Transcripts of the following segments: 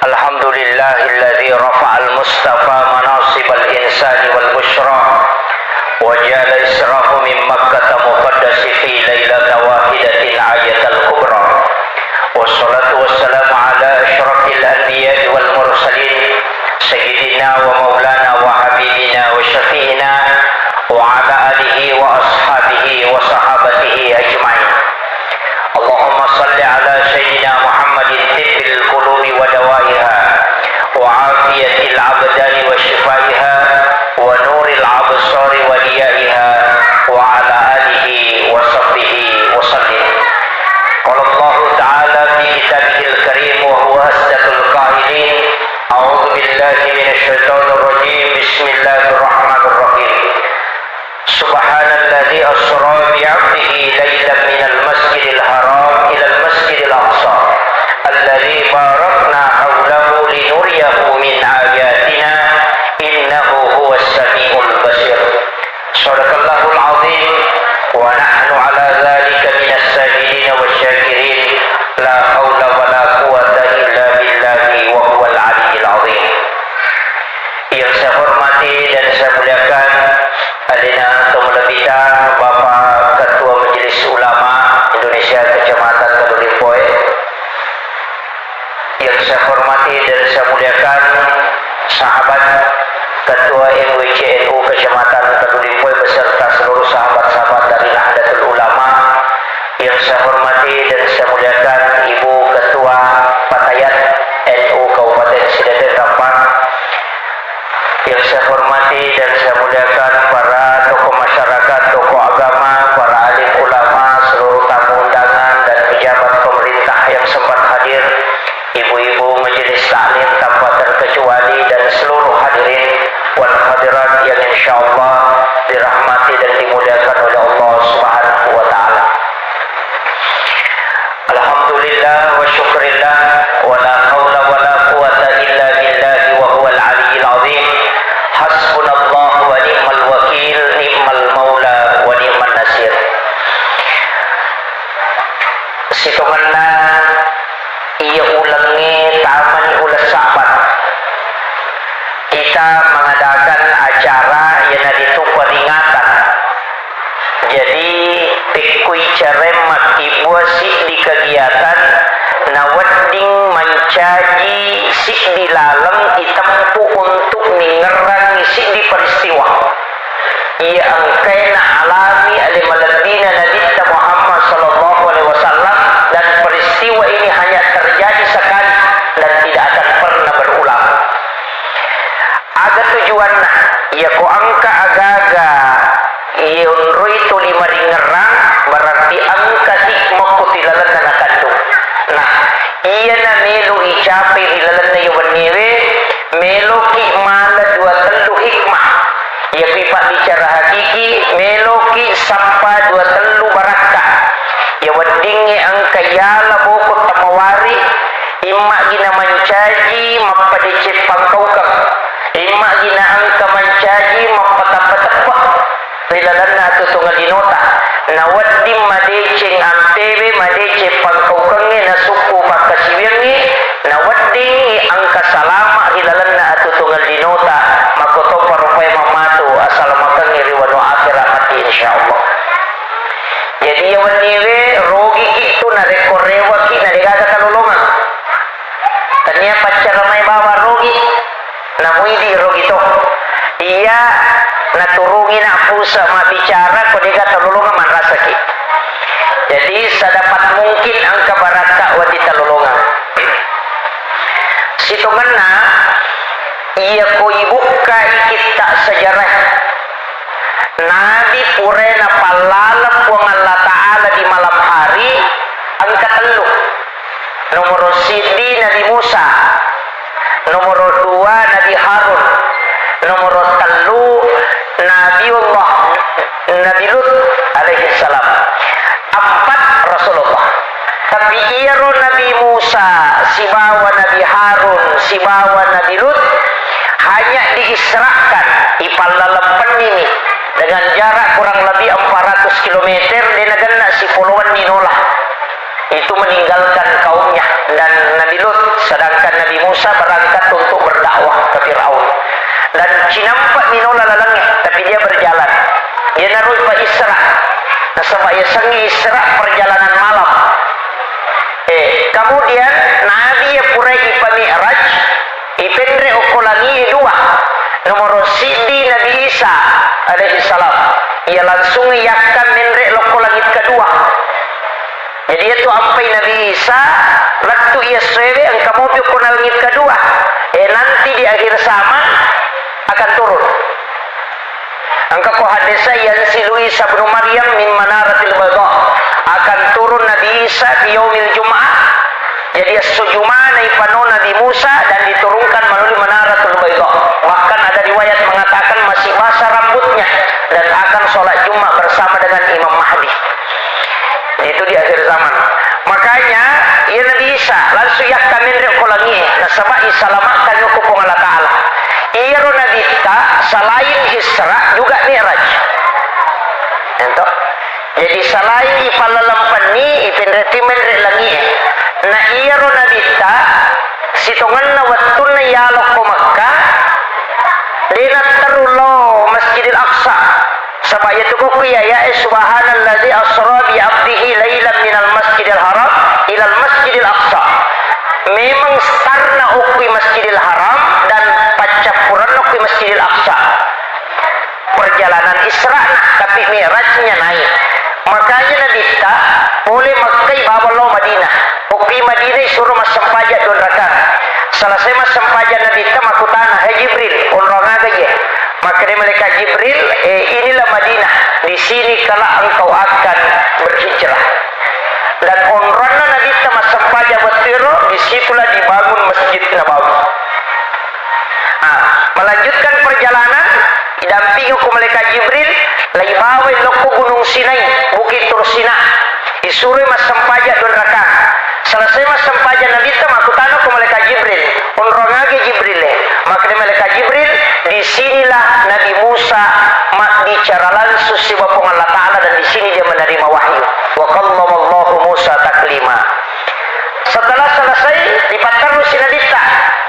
Alhamdulillahilladzi rafa'al mustafa manasibal insani wal bushra wa ja'ala israhu min makkah muqaddasi fi lailata wahidatin ayatal kubra wassalatu wassalamu ala asyrafil anbiya'i wal mursalin sayyidina wa maulana wa habibina wa syafi'ina wa ala alihi wa ashabihi wa sahabatihi ajma'in. Allahumma salli ala sayyidina Muhammadin tibbil qulubi wa dawaiha wa afiyatil abdani wa shifaiha wa nuril absari wa diyaiha wa ala alihi wa sahbihi wa sallim. Qala Allah ta'ala fi kitabihil karim wa huwa asdaqul qailin. A'udzu billahi minasy syaithanir rajim. Bismillahirrahmanirrahim. Subhanalladzi asra bi 'abdihi lailan minal masjidil haram ilal masjidil aqsa alladzi barakna hawlahu linuriyahu min ayatina innahu huwas samiul basir. Shadaqallahul azim wa nahnu ala dzalika minas sajidin wasyakirin. La haula wala quwwata illa billahi wa huwal aliyyil azim. Yang saya hormati dan saya muliakan Alina Tumulabita, Bapak Ketua Majelis Ulama Indonesia Kecamatan Kadulipoe. Yang saya hormati dan saya muliakan sahabat Ketua MWCNU Kecamatan Kadulipoe beserta seluruh sahabat-sahabat dari Nahdlatul Ulama. Yang saya hormati dan saya muliakan Ibu Ketua Patayat NU Kabupaten Sidaden Rampang. Yang saya hormati dan saya muliakan para tokoh masyarakat, tokoh agama, para alim ulama, seluruh tamu undangan dan pejabat pemerintah yang sempat hadir, ibu-ibu majelis taklim tanpa terkecuali, dan seluruh hadirin wal hadirat yang insyaallah dirahmati dan dimuliakan oleh Allah Subhanahu wa taala. Alhamdulillah wa syukrillah wa la haula wa la quwwata illa billahi wa huwal aliyyil azim. Hasbunallah wa ni'mal wakil, ni'mal maula wa ni'man nasir. Situmana ia ulangi taman ulas sahabat. Kita mengadakan acara yang itu peringatan. Jadi pikui ceremak ibu sik di kegiatan nawadding mencaji sik di lalem itempu untuk ningerang sik di peristiwa. Ia angkaina alami alimaladina nadita Muhammad sallallahu alaihi wasallam, dan peristiwa ini hanya terjadi sekali dan tidak akan pernah berulang. Ada tujuannya, ia ko angka agaga iunru itu lima ringerang berarti angka hikmah kutilalan na kandung. Nah, iya na melu icapai ilalan na yuwan niwe melu ki mala dua telu hikmah. Ia pipa bicara hakiki melu ki sampa dua telu barakah. Ya wadingi angka yala boko tamawari imma gina mancaji mapadece pangkaukang. Imma gina angka mancaji mapatapatepak rilalan na tutungan dinota. Na waddim madeceng antebe madece pangkaukangnya na suku pakasiwirni na wadding angka salama rilalan na tutungan dinota makoto parupai mamatu asal makang riwano akhirat mati insyaallah. Jadi yang niwe rogi itu na rekorewa ki na degaga kalulungan. Tanya pacar ramai bawa rogi na muidi rogi to. Iya na turungi na pusa ma bicara ko dega kalulungan man rasa ki. Jadi sedapat mungkin angka baraka wati kalulungan. Situmana iya ko ibuka kita sejarah Nabi purena palalap wang Allah Ta'ala di malam hari angka telu. Nomor sidi Nabi Musa, nomor dua Nabi Harun, nomor telu Nabi Allah Nabi Lut alaihi salam. Empat Rasulullah. Tapi iro Nabi Musa, sibawa Nabi Harun, sibawa Nabi Lut hanya diisrakan ipalalampan ini dengan jarak kurang lebih 400 km di negara si puluhan ninolah. Itu meninggalkan kaumnya. kaumnya dan Nabi Lut, sedangkan Nabi Musa berangkat untuk berdakwah ke Firaun. Dan cinampak minola lalangnya, tapi dia berjalan. Dia naruh pa Isra. Nah, sebab ia sengi Isra perjalanan malam. Kemudian Nabi ya purai ipa Mi'raj, ipendre ukolangi dua. Nomor sidi Nabi Isa alaihi salam. Ia langsung yakkan menrek loko langit kedua. Jadi itu ampai Nabi Isa, waktu ia sewe engkau mau ke langit kedua. Nanti di akhir zaman akan turun. Engkau ko hadisa yansilu Isa bin Maryam min manaratil bayda. Akan turun Nabi Isa di yaumil Jum'ah. Jadi sujumana ipano Nabi Musa dan diturunkan melalui manaratul bayda. Bahkan ada riwayat mengatakan masih basah rambutnya dan akan sholat Jumat bersama dengan Imam Mahdi. Itu di akhir zaman. Makanya ia Nabi Isa langsung yakkan menrek kolangi. Nah sebab Isa lamakan nyukupung Allah Ta'ala. Ia Nabi ta selain Isra juga Mi'raj. Entah. Jadi selain ipalalampan ni ipinreti menrek langi. Nah iya Nabi ta sitongan na watun na yalok ko Makkah. Dina tarulo Masjidil Aqsa. Sebab itu kok ya subhanalladzi asra bi 'abdihi lailan minal Masjidil Haram ilal Masjidil Aqsa. Memang starna ukwi Masjidil Haram dan pacapuran ukwi Masjidil Aqsa. Perjalanan Isra nah, tapi Mi'rajnya naik. Makanya Nabi ta boleh Makkah bawa lo Madinah. Ukwi Madinah suruh mas sempajak 2 rakaat. Selesai mas sempajak Nabi ta makutana Jibril orang aja. Maka dia malaikat Jibril, inilah Madinah. Di sini kala engkau akan berhijrah. Dan onrana Nabi sama sempaja bertiro, disitulah dibangun Masjid Nabawi. Melanjutkan perjalanan, didampingi ke malaikat Jibril, lagi bawa loko Gunung Sinai, Bukit Tursina. Disuruh mas sempaja 2 rakaat. Selesai mas sempaja Nabi sama aku tanya ke malaikat Jibril, onrona Jibril. Maka dia malaikat Jibril, disinilah Nabi Musa bicara langsung si Bapa Allah Ta'ala dan di sini dia menerima wahyu. Wa kallamallahu Musa taklima. Setelah selesai dipatkan si Nabi ta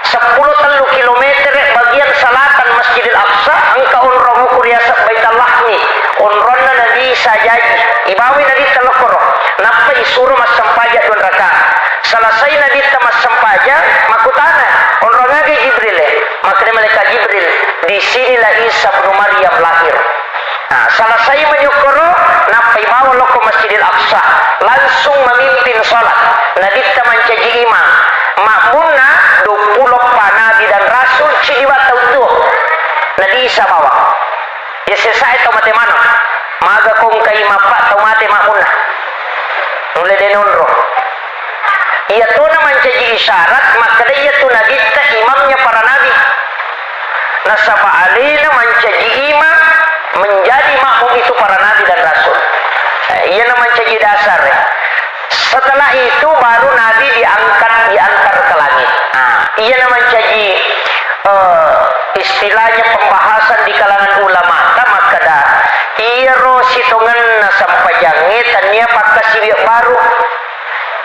10 kilometer bagian selatan Masjidil Aqsa engkau onrong ukur yasab Baitullah ni onronna Nabi sajaji ibawi Nabi telokoro napa isuruh mas sempajak 2 rakaat. Selesai Nabi tamas sempajak makutana onrong age Jibril. Maka dia malaikat Jibril, disinilah Isa bin Maryam lahir. Nah, selesai menyukuru, napai bawa lo ke Masjidil Aqsa, langsung memimpin sholat. Nabi kita mencaji imam. Makmuna 20 Nabi dan Rasul cidiwa tahu Nabi Isa bawa. Ya selesai atau mati mana? Maga kong kay mapak atau mati makmuna. Mulai denonro. Ia tu na mencaji isyarat, maka dia tu Nabi kita imamnya para Nabi. Nasaba alina mencaji imam menjadi makmum itu para nabi dan rasul. Ia nama mencaji dasar. Setelah itu baru nabi diantar ke langit. Ia nama mencaji istilahnya pembahasan di kalangan ulama. Maka dah ia rositongan sampai jangit tania pakai sibiak baru.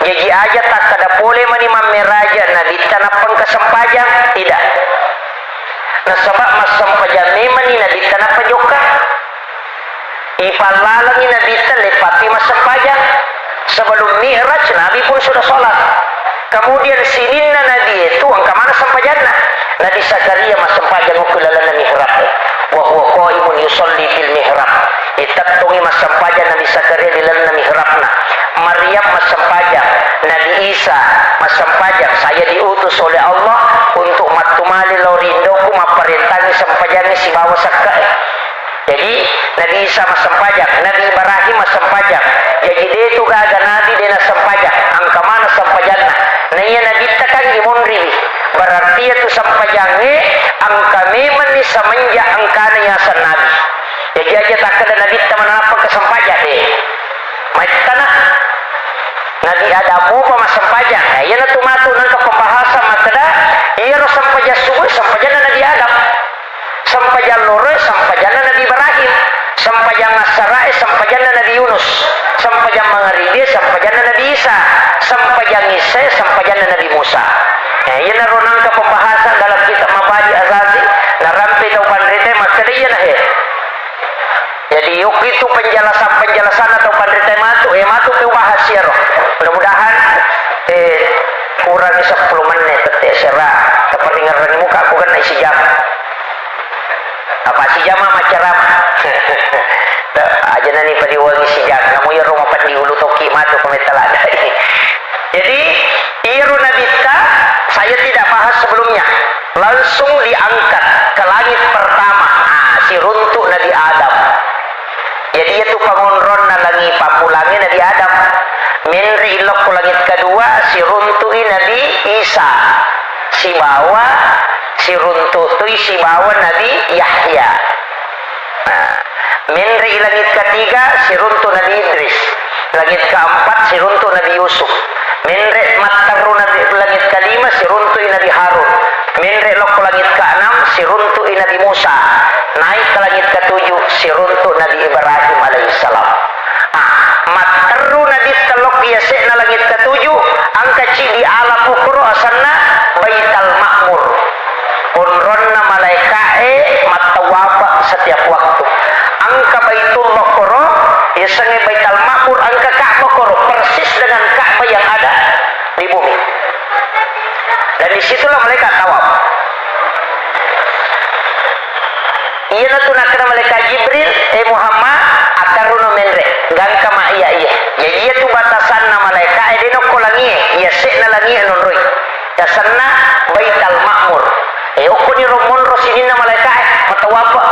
Jadi aja tak kada boleh menimam meraja nabi tanah pengkesempajang tidak. Nah sebab mas sempajang memang ni nabi tanah pejoka. Ipalalangi nabi telepati mas sempajang. Sebelum Mi'raj nabi pun sudah sholat. Kemudian sininna nabi itu angka mana sempajangna. Nabi Zakaria mas sempajang ukulalana mihrab. Wa huwa qaimun yusolli fil mihrab. Itaktungi mas sempajang nabi Zakaria di lalana mihrabna. Maryam mas sempajang. Nabi Isa mas sempajang. Saya diutus oleh Allah untuk matumali lorindo maperintangi sempajangnya si bawa sakai. Jadi Nabi Isa mas sempajang, Nabi Ibrahim mas sempajang. Jadi dia itu gaga Nabi dia nak sempajang. Angka mana sempajangnya? Nah iya Nabi tekan imunri. Berarti itu sempajangnya angka memang ni semenjak angkana yasan Nabi. Jadi aja tak ada Nabi teman apa kesempajang deh. Macam tanah. Nabi Adamu mas sempajang. Nah iya nak matu nang ke pembahasan matada. Iya ro sempajang subuh sempajang Nabi Adam. Sempajang lore sempajang Nabi Ibrahim. Sempajang Sarai sempajang Nabi Yunus. Sempajang Mangaridi sempajang Nabi Isa. Sempajang Isa sempajang Nabi Musa. Ia naronan ke pembahasan dalam kitab Mabadi Azazi narampe tau pandrite maka dia nah. Jadi yuk itu penjelasan atau pandrite matu ke bahas ya roh. Mudah-mudahan kurang 10 menit tetek serah terpendengar di muka aku kan isi jam. Apa si jam macaram. Aja nani pada wangi si jam. Kamu ya rumah pada ulu toki matu kemetal ada. Jadi iru Nabi saya tidak bahas sebelumnya. Langsung diangkat ke langit pertama. Si runtuk Nabi Adam. Jadi itu pengonron nalangi pamulangi Nabi Adam. Menri ilok ke langit kedua si runtui Nabi Isa. Si runtutui si bawa Nabi Yahya. Menri langit ketiga si runtu Nabi Idris. Langit keempat si runtu Nabi Yusuf. Menre mattaru Nabi langit kelima si runtui Nabi Harun. Menre lok langit keenam si runtui Nabi Musa. Naik ke langit ketujuh si runtu Nabi Ibrahim alaihissalam. Mattaru Nabi telok biasa na langit ketujuh angka di alam ukro asanna Baitul Ma'mur. Unronna malaikae matawaba setiap waktu. Angka Baitul Ma'mur biasanya Baitul Ma'mur angka Ka'bah koro persis dengan Ka'bah yang ada di bumi. Dan disitulah malaikat tawaf. Iya natuna kena malaikat Jibril Muhammad akaruno menre gangka ma iya. Jadi itu batasan na malaikat dino kolangi iya sekna langi nonroi. Yasanna Baitul Ma'mur. Okoni romon rosinina malaikat matawaba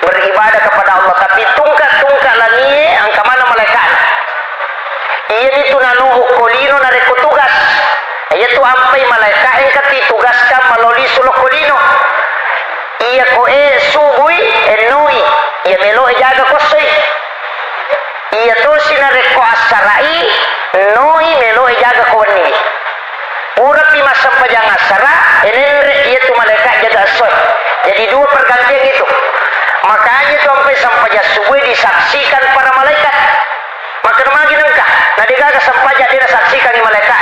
beribadah kepada Allah, tapi tungkak langi angka mana malaikat. Iya itu nanuhu kolino nareko tugas. Iya tu ampai malaikat yang kati tugaskan melalui suluh kolino. Iya koe subui enui. Iya melo jaga kosoi. Iya tu sinareko asarai noi melo jaga kawani. Pura pima sampajang asara enenre iya tu malaikat jaga asoi. Jadi dua pergantian itu. Makanya sampai subuh disaksikan para malaikat. Maka namagi nengkah. Nah digaga sampai dia saksikan di malaikat.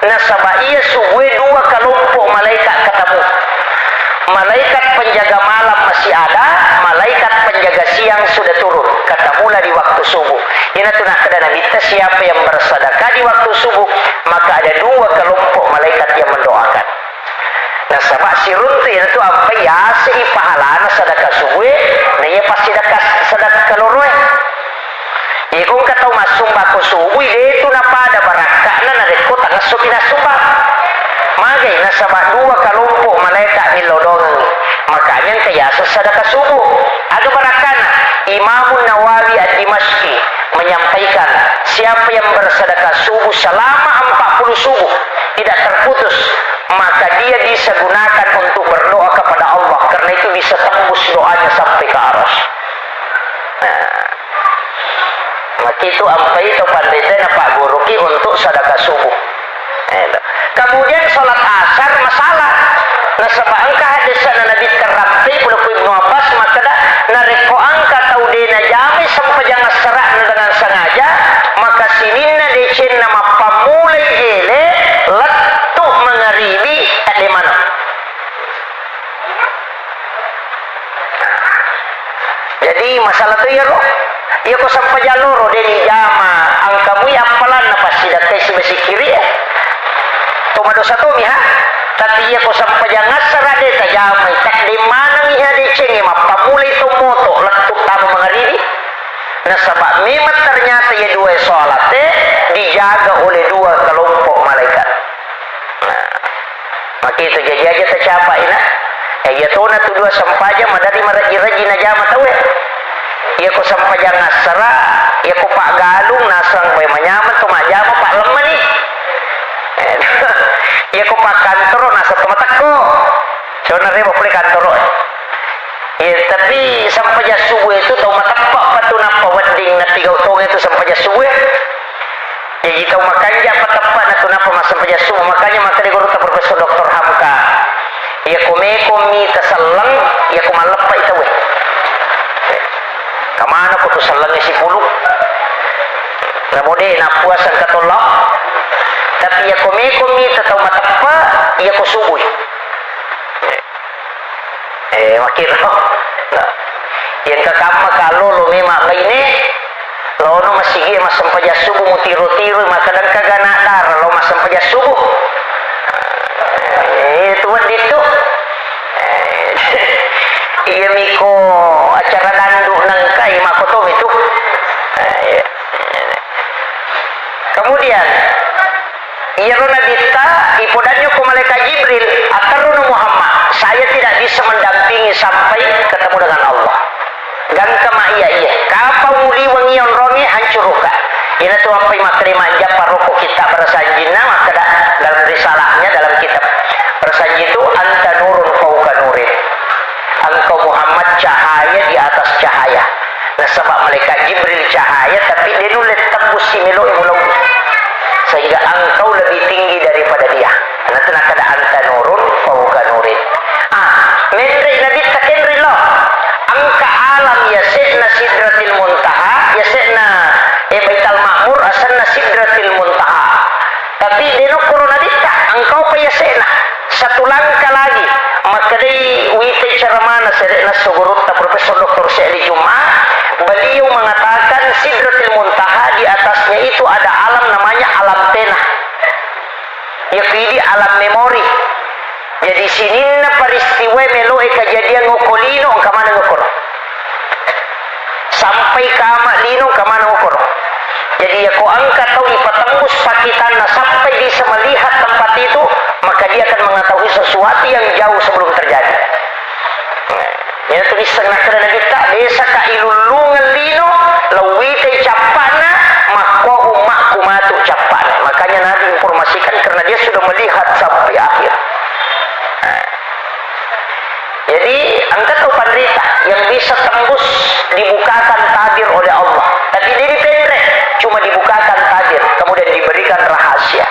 Nah sabaiya subuh dua kelompok malaikat ketemu. Malaikat penjaga malam masih ada, malaikat penjaga siang sudah turun. Ketemulah di waktu subuh. Ini tu nak kena minta siapa yang bersedekah di waktu subuh, maka ada dua kelompok malaikat yang mendoakan. Nah sebab si runti itu apa ya si pahala sedekah subuh, nah ia pasti sedekah kaloroi. Ikung katau masuk baku subuh itu napa ada barakah na rekot tangga subina sumbang. Magai na sebab dua kelompok malaikat milodongan. Makanya kaya sedekah subuh ada barakah. Imam Nawawi ad-Dimashqi menyampaikan siapa yang bersedekah subuh selama 40 subuh tidak terputus, maka dia bisa gunakan untuk berdoa kepada Allah, karena itu bisa tembus doanya sampai ke arsy. Maka itu ampai itu pandai Pak Guru ki untuk sedekah subuh. Kemudian sholat asar masalah. Nah sebab angka hadis Nabi terapti puluh Ibnu Abbas maka dah nareko angka tau dena jami sampai jangan serak dengan sengaja, maka sinina decen nama pamulai ele letuk mengeribi di mana. Jadi masalah tu ya roh. Ya ko sampai jalur deni jama angkamu ya apalan apa sidak si besi kiri ya. Tuma dosa tu miha. Tapi ya ko sampai jangan serade tajamai tak di mana miha de cengi mapamulai tu moto letuk tamu mengeribi. Nah sebab memang ternyata ya dua sholat dijaga oleh dua kelompok malaikat. Nah, maka itu jadi aja tercapai nah. Ya tu na tu dua sampaja madari maraji-raji najama tahu ya. Ya ko sampaja ngasara, ya ko pak galung nasang boy manyaman tu majama pak lemah ni. Ya ko pak kantor nasa tumatako. Soalnya rebo boleh kantor. Ya tapi sampaja subuh itu tau matapak patu napa wedding na tiga utong itu sampaja subuh. Ya kita makanya apa tepat na tu napa mas sampaja subuh, makanya maka di guru ta Profesor Dr. Hamka. Ya komi tasallang ya kumalepa ito weh. Kamana ko to sallang si puluk. Namode na puas ang katolak. tapi ya komi tatau matapa ya ko subuy makiro yang kakama kalau lo memang ini lo no masigi masampaja subuh mutiro-tiro makadang kagana dar lo masampaja subuh itu dito iya miko acara dandu nang kai makoto itu kemudian iya rona dita ipodanyo ko malaikat Jibril ataruna Muhammad saya tidak bisa mendampingi sampai ketemu dengan Allah gang kama iya kapau muli wangion rongi hancuruka ina tu apa makri manja paroko kita bersanjina maka dalam risalahnya dalam kitab bersanji itu anta nurun fauka nurin engkau Muhammad cahaya di atas cahaya nah sebab malaikat Jibril cahaya tapi dia nulis tembus si melo mulau sehingga engkau lebih tinggi daripada dia nanti nak ada anta nurun fauka nurin mendri nabi takenri lo angka alam yasikna sidratil muntaha yasikna baital ma'mur asanna sidratil muntaha tapi dino corona dita engkau pa yasikna satu langkah lagi maka dari wite ceramana sedekna sugurutta Profesor Dr. Syekh Jumat beliau mengatakan sidratil muntaha di atasnya itu ada alam namanya alam tenah yakini alam memori jadi sininna peristiwa melo kejadian ngokolino kamana ngokor sampai kama lino kamana ngokor jadi ya ko angka tahu ipatembus pakitanna sampai bisa melihat tempat itu maka dia akan mengetahui sesuatu yang jauh sebelum terjadi ya tulis setengah kerana kita desa ka ilulungan lino lawite capana makwa umak kumatu capana makanya Nabi informasikan karena dia sudah melihat sampai akhir jadi engkau tahu penderita yang bisa tembus dibukakan tabir oleh Allah tapi dia dipendek cuma dibukakan tabir kemudian diberikan rahasia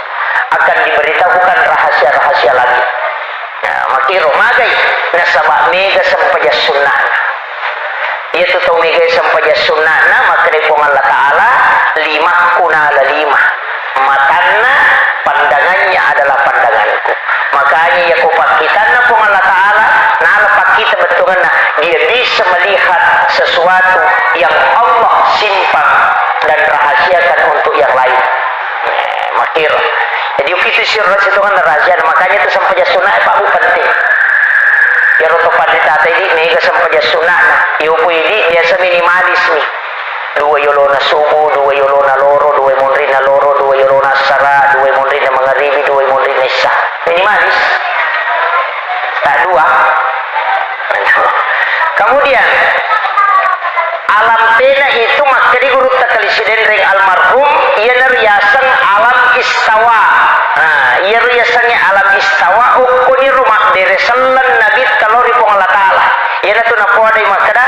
akan diberitahukan rahasia-rahasia lagi makiro magai nasabak mega sampaja sunnah itu tahu mega sampaja sunnah maka dari Allah Ta'ala lima kunala lima matanna pandangannya adalah pandanganku makanya ya kupakitanna pun Allah Ta'ala nalapak kita betul dia bisa melihat sesuatu yang Allah simpan dan rahasiakan untuk yang lain makir jadi itu sirras itu kan rahasia makanya itu sampaja sunnah Pak penting ya roto pandita tadi mega sampaja sunnah iupu ini biasa minimalis nih dua yolona subuh dua yolona loro dua mondrina loro dua yolona sara dua mondrina magharibi dua mondrina isya minimalis tak dua kemudian alam tena itu makri guru takalisiden ring almarhum ia neriasan alam istawa ia riasannya alam istawa ukuni rumah deresalan nabi kalori pong Allah Ta'ala ia natu napuadai makada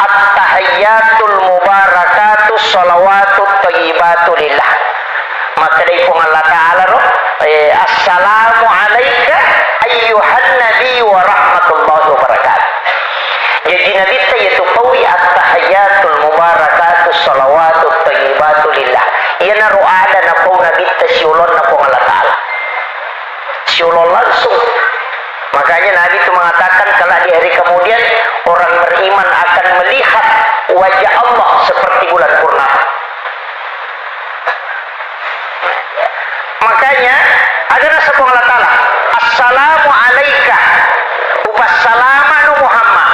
at-tahiyyatul mubarakatuh salawatut thayyibatu lillah makadai pong Allah Ta'ala assalamu alaika ayyuhan nabi wa rahmatullahi wa barakatuh jadi nabi yaitu pawi at-tahiyyatul mubarakatuh salawatut thayyibatu lillah ia naru ada na pong nabi siulon na pong Allah Ta'ala siulon langsung makanya Nabi itu mengatakan kalau di hari kemudian orang beriman akan melihat wajah Allah seperti bulan purnama makanya ada rasa pun Allah Ta'ala assalamu alaika upassalamanu Muhammad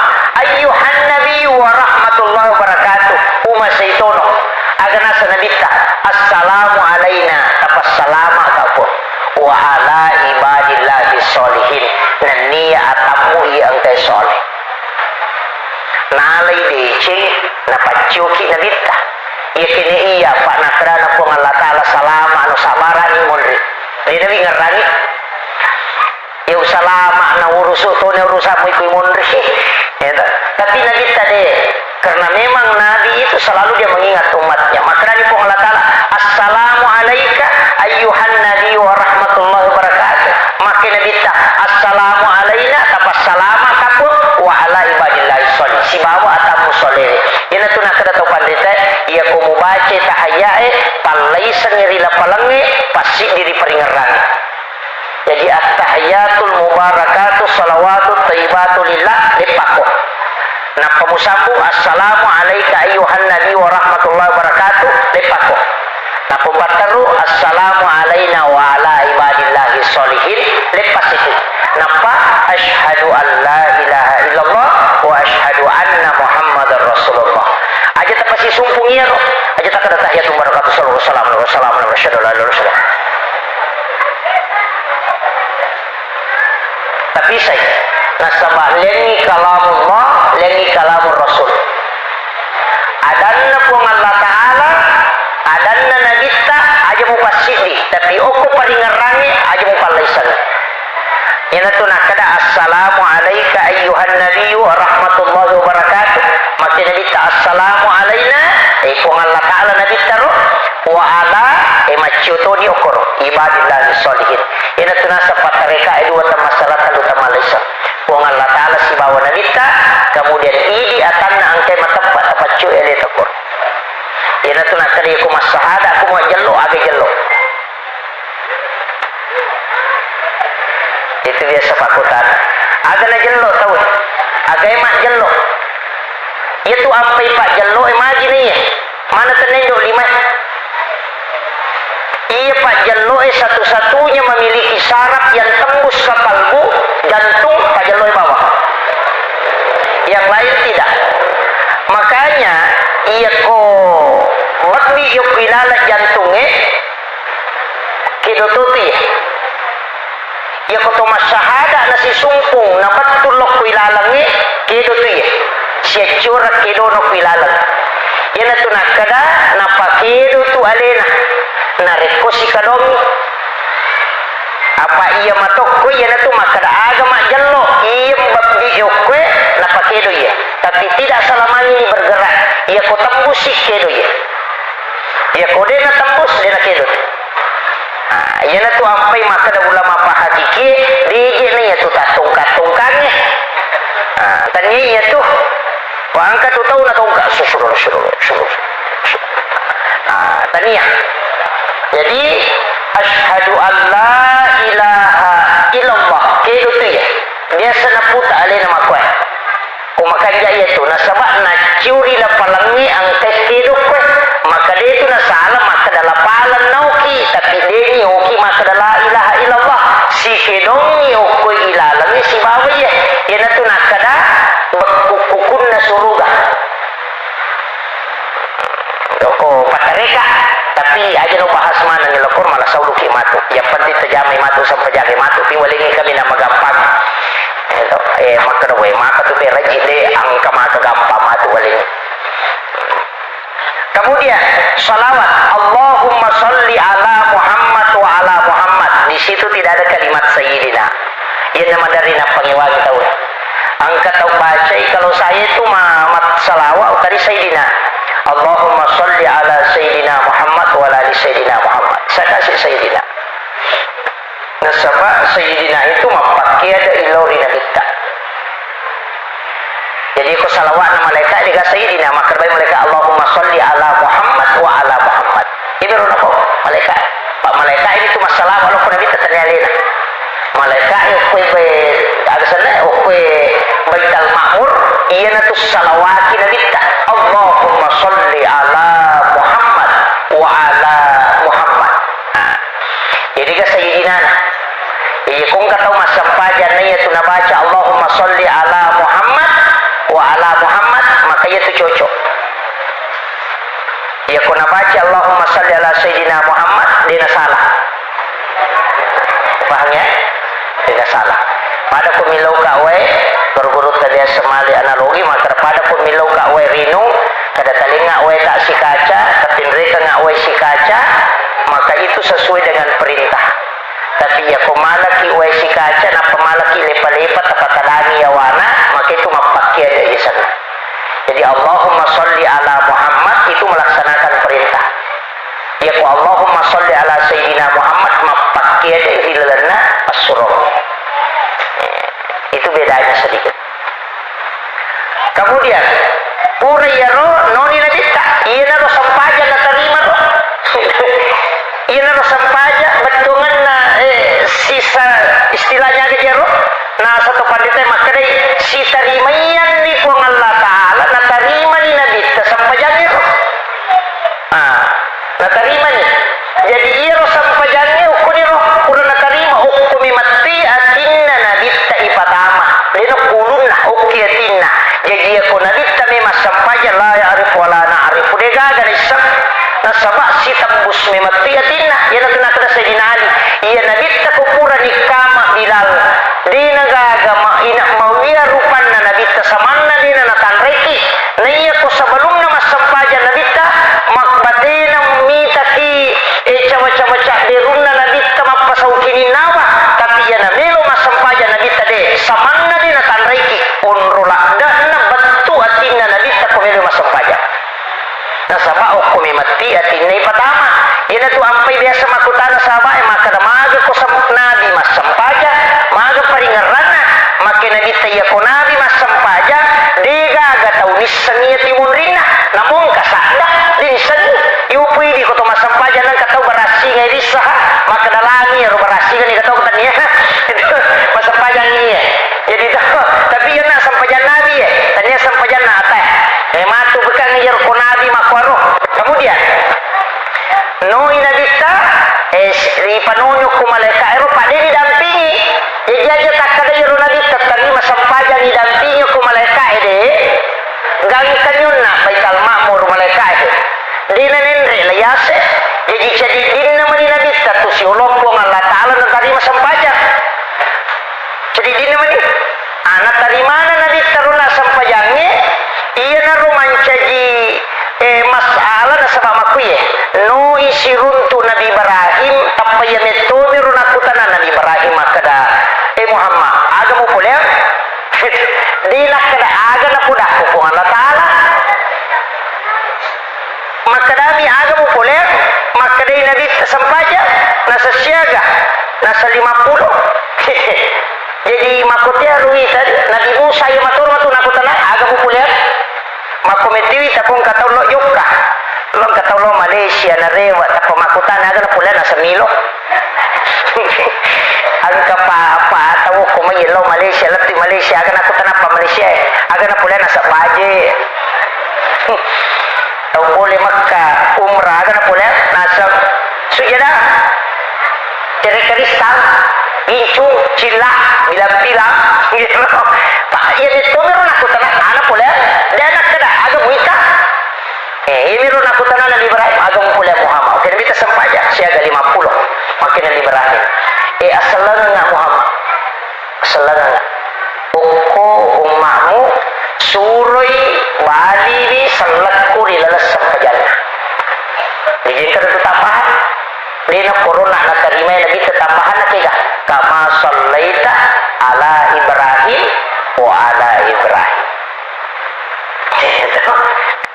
ayyuhan nabi wa rahmatullahi wa barakatuh umasaitono agar nasa nabita assalamu alaina tapassalama kapun wa ala ibadillahi sholihin nania atamu yang teh soleh nalai dece napacuki nabita iya kini iya pak nakrana pun Allah Ta'ala salama anu sabarani mondri ini nabi ngerani ya salama na urusu to ne urusamu ikui mondri tapi nabi tadi karena memang nabi itu selalu dia mengingat umatnya makrani pun Allah Ta'ala assalamu alaika ayyuhan nabi wa rahmatullahi wa barakatuh makin nabi ta assalamu alaina tapassalama kapun wa ala ibadillahi sholih si bawa atamu soleh ina tu nak kata pandita ia ko mubaca tahayyae palaisan nirila palange pasti diri peringeran. Jadi at-tahiyyatul mubarakatuh salawatut thayyibatu lillah lepako. Nah pemusambu assalamu alayka ayyuhan nabi wa rahmatullahi wa barakatuh lepako. Nah pembataru assalamu alayna wa ala ibadillahi sholihin lepas itu. Napa asyhadu an la ilaha illallah wa asyhadu anna muhammadar rasulullah. Aja tak pasti sumpung iya no. Aja tak ada tahiyatul barakatuh sallallahu alaihi wasallam wa asyhadu la ilaha illallah. Tapi saya nasabah lengi kalamullah lengi kalamur rasul. Adanna pun Allah Ta'ala adanna nabita aja mufassiri tapi oku paringarangi aja mufallaisan. Ina tu nak kada assalamu alayka ayyuhan nabiyyu wa rahmatullahi wa barakatuh. Maka nabita assalamu alayna pun Allah Ta'ala nabita ro wa ala maciuto ni okoro ibadillahi sholihin. Ina tu nasa patareka dua masalah lu tamalisa. Pun Allah Ta'ala si bawa nabita kemudian idi atanna angkai matempat pacu ele takor. Ina tu nak kada aku masahada aku mau jello age jello. Itu biasa fakultan. Agak na jello tahu. Agak emak jello. Itu ampai pak jello emagi nih. Mana tenendo lima. Iya pak jello satu-satunya memiliki saraf yang tembus ke kalbu, jantung pak jello bawah. Yang lain tidak. Makanya iya ko lebih yuk wilala jantungnya kidotuti. Ya koto masyahada nasi sumpung na batul lok ilalangi kedo tu ya sia curah kedo no ilalang ya na tu nakada na pakedo tu alena na rekosi kadomi apa iya matokko ya na tu makada agama jallo iya babdi yokwe na pakedo ya tapi tidak selamanya ini bergerak ya ko tembus kedo ya ko dena tembus dena kedo. Yana tu ampai maka da ulama pahadiki DJ ni ya tu tungkat-tungkatnya. Tanya ya tu angkat tu tahu na tungkat suruh. Tanya. Jadi asyhadu an la ilaha illallah kedo tu ya. Biasa na puta ale nama kuat. Kumakan jaya tu nasabak na curi la palangi angkat kedo kuat. Maka dia itu na salah maka dalam palan nauki tapi dia ni oki maka la ilaha illallah si kedong ni oki ilalang ni si bawa ya dia na tu nak kada bekukukun na suruga doko patareka tapi aja no bahas mana ni lokor malah sauluki matu yang penting terjamai matu sampai jagi matu piwalingi kami nama gampang maka dowe maka tu berajin de angka maka gampang matu walingi. Kemudian salawat Allahumma salli ala Muhammad wa ala Muhammad. Di situ tidak ada kalimat sayyidina. Ia nama dari pangiwagi tahu. Angkat tahu baca kalau saya itu mat salawat tadi sayyidina. Allahumma salli ala sayyidina Muhammad wa ala sayyidina Muhammad. Saya kasih sayyidina. Nasabah sayyidina itu mapakai ada ilori nabita. Jadi ko salawat na malaikat diga sayyidina maka baik malaikat Allahumma sholli ala Muhammad wa ala Muhammad. Ini ron ako malaikat. Pak malaikat ini tu masalah walau pun nabi ternyalina. Malaikat yo kowe be agasana kowe Baitul Ma'mur iya na tu salawat nabi ta Allahumma sholli ala Muhammad wa ala Muhammad. Jadi ga sayyidina. Iya kung kataw masampajan na iya tu nabaca Allahumma sholli ala Muhammad wa ala Muhammad maka itu cocok. Ya kuna baca Allahumma salli ala sayyidina Muhammad dia salah. Pahamnya? Dia salah. Pada pemilau kawe berguru tadi semali analogi maka pada pemilau kawe rinu kada talinga we tak si kaca katindre ka we si kaca maka itu sesuai dengan perintah. Tapi ya kumalaki we si kaca na pamalaki lepa-lepa tapatalangi yawana maka itu mapakai ada di sana. Jadi Allahumma sholli ala Muhammad itu melaksanakan perintah. Ya ku Allahumma sholli ala sayyidina Muhammad mapakai ada hilana as-surah. Itu bedanya sedikit. Kemudian pura yaro noni nadita iya naro sampaja betungan na sisa istilahnya ke jero na satu pandita makadai si tarimayan ni po ng Allah Ta'ala na tarima ni Nabi sampajan iro na tarima ni jadi iro sampajan ni ukuniro kuro na tarima ukumi mati atinna Nabi ta ipatama lino kulun na ukiatinna jadi ako Nabi ta may masampajan la ya'arif wala na'arif udega ganisap nasaba si tembus mematiatinna yan ang tunakada sa dinali iya nabita kupura ni kama bilal di nagagama ina mawiya rupan na nabita saman na din na natanreki na iya ko sa balong na masampajan nabita makbate na mita ki cawa-cawa dirun na nabita mapasawkinin nawa tapi iya na melo masampajan nabita de saman na din natanreki unrulakda na batu atin na nabita ko melo masampajan nasaba o kumimati at inay patama ina tu ampay biasa makutana saba ay makadamaga ko sa nabi masampaja maga paringarana makinabita iya ko nabi masampaja diga agataw nisangya timunrina namong kasada dinsangi iupwidi ko to masampaja ng kataw barasi nga ilisaha makadalami aro barasi nga ni kataw katanya masampaja niya jadi tapi yan na sampajan nabi tanya sampajan na atay matu bekang ngejar ko nabi makwaro kemudian no inabita ipanunyuk ko maleka ero pade didampingi jadi tak kada ero nabi tatari masampajan didampingi ko maleka ede gang kanyun na baital makmur maleka ede dinanenre layase jadi din naman nabi tu si ulompo ng Allah Ta'ala na tari masampajan jadi din naman ni anak dari mana nabi taruna sampajangnya iya na romancaji masalah na sama makuye no isiruntu Nabi Ibrahim tapayan ito meron nakutana Nabi Ibrahim makada Muhammad aga mo pula di nakada aga na pula po Allah Ta'ala makadami aga mo pula makada Nabi sampaja nasa siaga nasa 50 jadi makutya ruhi tadi Nabi Musa yung matur nakutana aga mo pula makometiwi tapong kataulo yuka long kataulo Malaysia na rewa tapong makutan aga na pula nasa Milo ang kapapa tawo kumayilaw Malaysia lati Malaysia aga na kutan pa Malaysia aga na pula nasa Baje taw boleh Makka umrah aga na pula nasa sujada kristal Incu, cila, bilang-bilang, gitu. Pak, ya itu meron aku tanah, anak pula, dan anak kada, agak muita. Ini meron aku tanah Nabi Ibrahim, agak pula Muhammad. Oke, kita sempaja, siaga 50, makin Nabi Ibrahim. Asalan nggak Muhammad, asalan nggak. Uko umakmu suroi bali di selekku di lalas sempajannya. Dijinkan itu tambahan. Dina corona na terima Nabi tambahan na kaya kama sallaita ala Ibrahim wa ala Ibrahim.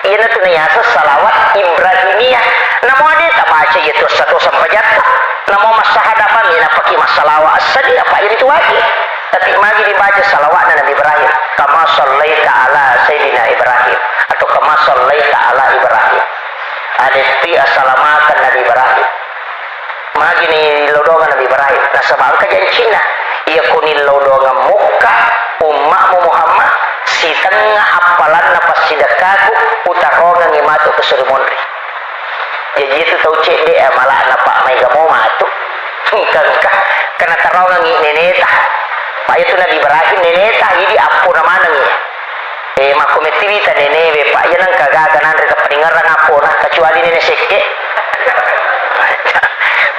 Iya na tunayasa salawat Ibrahimiyah. Namo ade ta baca itu satu sampajat. Namo masahadapan ina paki masalawa asadi apa ini tu lagi. Tapi magi dibaca salawat na Nabi Ibrahim. Kama sallaita ala Sayyidina Ibrahim atau kama sallaita ala Ibrahim. Ada ti assalamakan Nabi Ibrahim. Magi ni lodongan Nabi Ibrahim nasa bangka jan Cina iya kunil lodongan muka umakmu Muhammad si tengah apalan napas sidakaku utarongan ngimatu kesurumonri jadi itu tau cek dia malah napak may gamo matu kena tarongan neneta pa itu Nabi Ibrahim neneta jadi apo naman ngi makumetivita nenebe pa yan ang kagaganan rita paningarang apo na kecuali nene seke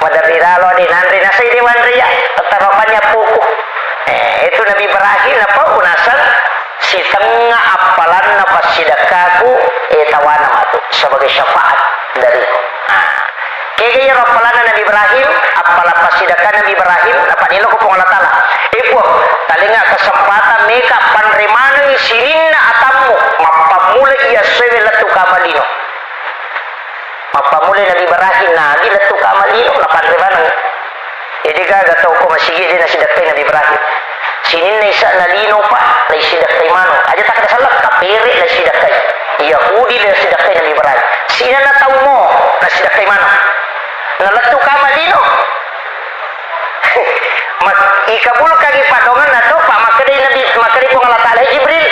Madarira di nanri nasa iniwan riya tatarokannya puku itu Nabi Ibrahim apa unasan si tengah apalan napas sidakaku tawana matu sebagai syafaat dariku kaya apalan Nabi Ibrahim apalan pasidakan Nabi Ibrahim apa nilo ko pong Allah Ta'ala ipo talinga kesempatan meka panremanang sininna atammu mapamulay iya sewe latu kamalino mapamulay Nabi Ibrahim na di latu kamalino na panremanang jadi gaga tau ko masigi din na sidaktay Nabi Ibrahim sinin na isa na lino pa na sidaktay mano aja tak ada salah kapiri na sidaktay Yahudi na sidaktay Nabi Ibrahim sina na tau mo na sidaktay mano naletu kama dino ikabul kagi padongan na to pa makadai po Allah Ta'ala Jibril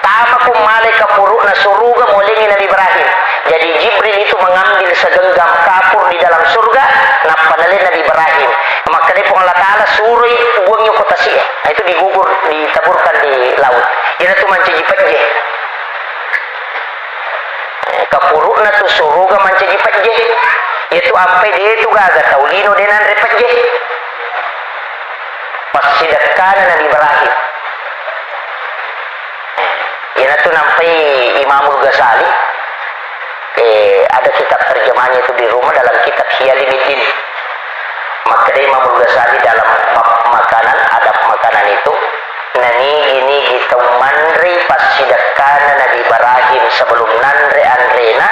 tama kung malay kapuro na suruga muling Nabi Ibrahim. Jadi Jibril itu mengambil segenggam kapur di dalam surga na panalin Nabi Ibrahim. Makadai po Allah Ta'ala suri buangnya kota siya. Itu digugur, ditaburkan di laut. Yan itu mancajipat je. Kapuro na to suruga mancajipat je. Itu ampai dia itu gaga taulino denan repat je. Pas sidakkan Nabi Ibrahim. Yan itu nampai Imamul Ghazali. Ada kitab terjemahannya itu di rumah dalam kitab Hiyaliddin. Maka Imamul Ghazali dalam makanan, adab makanan itu nani ini gitu manri pas sidakkan Nabi Ibrahim sebelum nanre anrena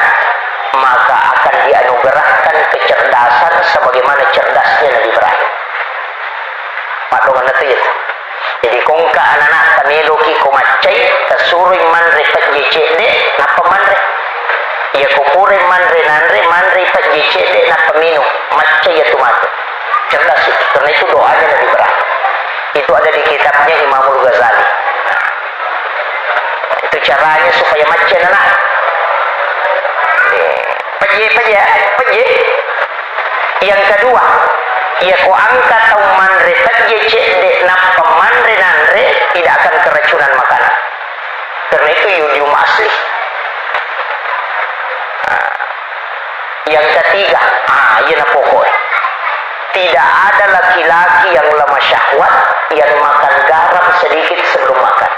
maka akan dianugerahkan kecerdasan sebagaimana cerdasnya Nabi Ibrahim. Padongan itu ya. Jadi kongka anak-anak tameloki kumacay kasurui manre pajjecede napa manre ya kupure manre nanre manre pajjecede napa minum macay ya tumato cerdas itu karena itu doanya Nabi Ibrahim itu ada di kitabnya Imamul Ghazali. Itu caranya supaya macay anak pajje yang kedua ya ko angkat atau manre pajjecede napa manre nanre tidak akan keracunan makanan karena itu yodium asli. Yang ketiga iya pokok tidak ada laki-laki yang lemah syahwat yang makan garam sedikit sebelum makan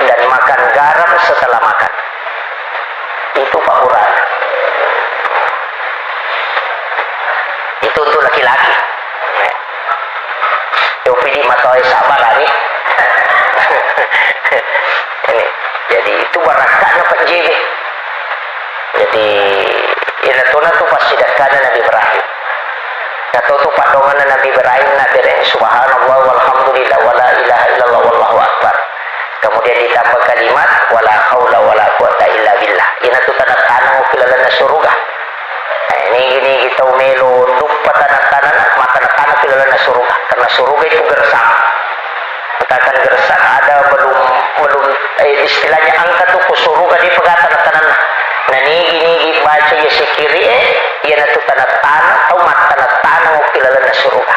dan makan garam setelah makan. Itu Pak Quran. Itu untuk laki-laki. Yo pilih matoi sabar ini. Ini. Jadi itu barakahnya Pak JB. Jadi inatuna tu pas sidakkan Nabi Ibrahim. Atau tu padongan Nabi Ibrahim na dire subhanallah walhamdulillah wala ilaha illallah wallahu akbar. Kemudian ditambah kalimat wala haula wala quwata illa billah. Inatu tanah-tanah ukilalan na surga. Ini kita melo lupa tanah-tanah maka tanah ukilalan na surga. Karena surga itu gersang. Katakan gersang ada belum istilahnya angka tu ku surga di pegatan tanah. Nah ini baca ya sekiri ya natu tanah-tanah atau mat tanah-tanah ukilalan na surga.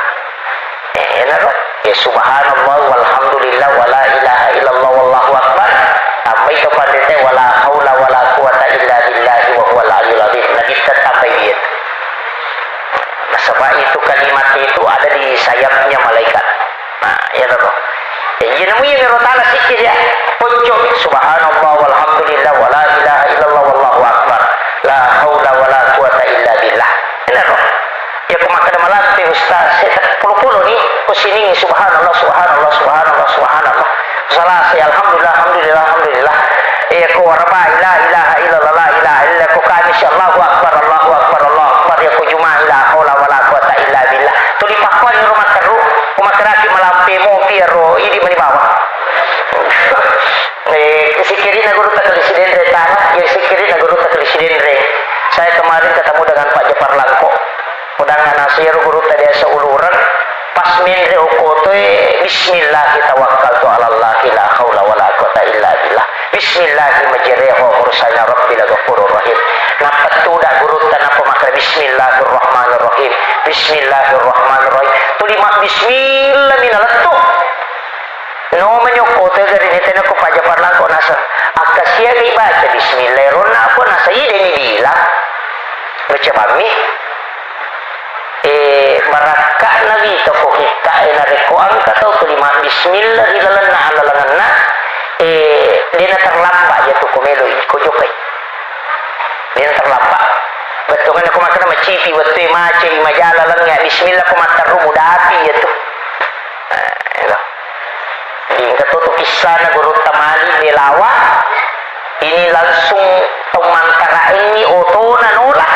Ya subhanallah walhamdulillah wala ilaha illallah wallahu akbar. Sampai kepada teh wala haula wala quwata illa billahi wa huwal aliyyul azim. Lagi sampai dia. Nah, sebab itu kalimat itu ada di sayapnya malaikat. Nah, ya toh. Ya namanya Ta'ala sikit ya. Puncuk subhanallah walhamdulillah wala ilaha illallah wallahu akbar. La haula wala quwata illa billah. Ini toh. Ya kumakan malam pe ustaz saya puluh-puluh nih kusini subhanallah subhanallah subhanallah subhanallah salah saya alhamdulillah alhamdulillah alhamdulillah ya ku warba la ilaha illallah la ilaha illa ku kami insyaallahu akbar Allahu akbar Allahu akbar ya ku juma la haula wala quwata illa billah tuli pakwan ni rumah teru kumakraki malampe mo piero ini mani bawah sikiri na guru tak presiden re tanah ya sikiri na guru tak presiden re saya kemarin ketemu dengan Pak Jepar Langko udang nasir guru tadi seuluran pas menre ukotoy bismillah tawakkaltu ala Allah la haula wala quwata illa billah bismillah majriha wa mursalna rabbil ghafurur rahim napat tuda guru tanah pemakra bismillahirrahmanirrahim bismillahirrahmanirrahim tulima bismillah minalatu no menyokotoy dari nitena ko pajaparlan ko nasa akasia kay baca bismillahirrahmanirrahim apa nasa ini bilang baca bami barakah nabi toko kita na reko angka tau tulima bismillah ilalan na alalangan na dia na terlambat ya tu kumelo ko jokai dia na terlambat betul kan aku makan macipi betul maci majala lang ya bismillah ko mataru mudati ya tu di katutu kisah na guru tamali dilawa ini langsung pemantara ini oto na nula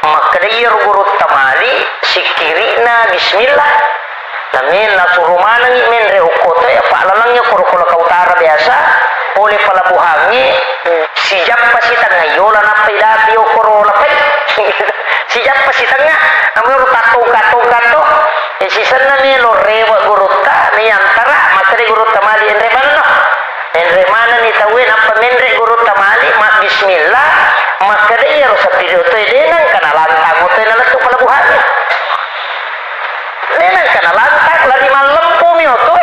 makadayar guru tamali sikirina bismillah namin nasuruh manang imen reukota ya pak lalangnya kurukula kautara biasa oleh palabuhangi sijap pasitang ngayola na paidati o korola pay sijap pasitang nga Namun tato sisana ni lo rewa guruta ni antara materi guruta mali enre mana no enre mana ni tawin apa menre guruta mali mak bismillah makare ya rosapido to denan kana lantang to na latu palabuhan denan kana lantang lari malam pumi to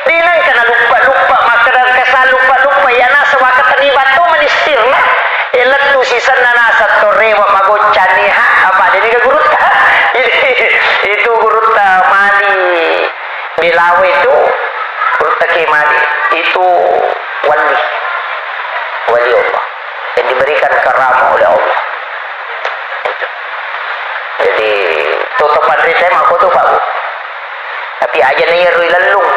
denan kana lupa makara kasal lupa ya na sa wakat ni bato manistirna elat tu sisana na sa to rewa magocani ha apa dini ka guruta itu guruta mali Bilawe itu guruta Kimali itu wali Allah yang diberikan karamah oleh Allah. Jadi tutupan cerita aku tuh Pak Bu. Tapi aja nih rui lelung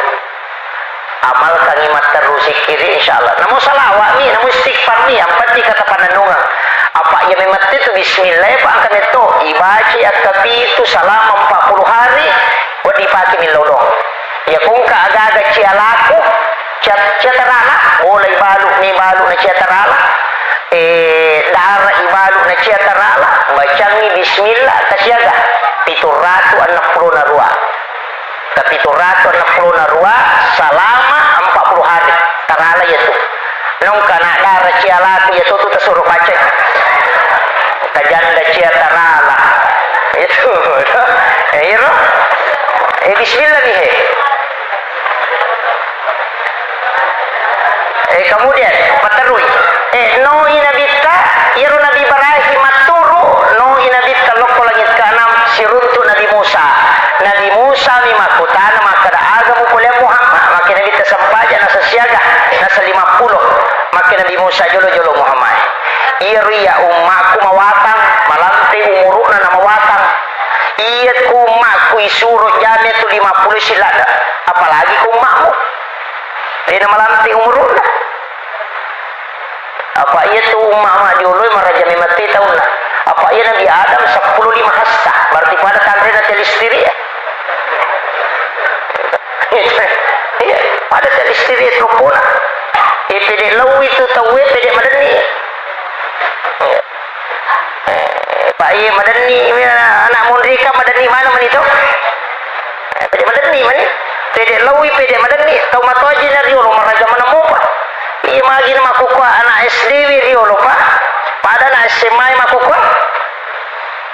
amal kangimat terus kiri insyaallah. Namun salawat nih, namun istighfar nih yang penting kata pananungan. Apa yang memang itu bismillah Pak akan itu ibaci akabi itu salam 40 hari wadi paki milodong. Ya kung ka aga-aga cialaku ciatarala mulai balu na ciatarala dara ibalu na ciatarala bacangi bismillah kasyaga 760 na ruwa ka 760 na ruwa salama 40 hari tarala yaitu nung kana dara cialaku yaitu tu tersuruh baca kajanda ciatarala itu bismillah nih kemudian paterui no inabita iru nabi Ibrahim maturu no inabita loko langit ke-6 siruntu nabi Musa mimakutana maka da agamu pula Muhammad maka nabi tasampaja nasa siaga nasa 50 maka nabi Musa jolo Muhammad iru ya ummaku mawatang malanti umuruna na mawatang iya ku ummaku isuruh jami tu 50 silada apalagi ku ummakmu dia nama lanti umuruna apa iya tu ummak dulu maraja mati tahun lah apa iya Nabi Adam 15 hasta berarti pada tandre na telistiri ya iya pada telistiri trupuna pede lau itu tahu pede madani pak iya madani anak mundrika madani mana manito pede madani mani pede lau pede madani tahu matoji na riyo maraja mana mupa iya magin makukwa anak SD riyo lupa pada anak SMA makukwa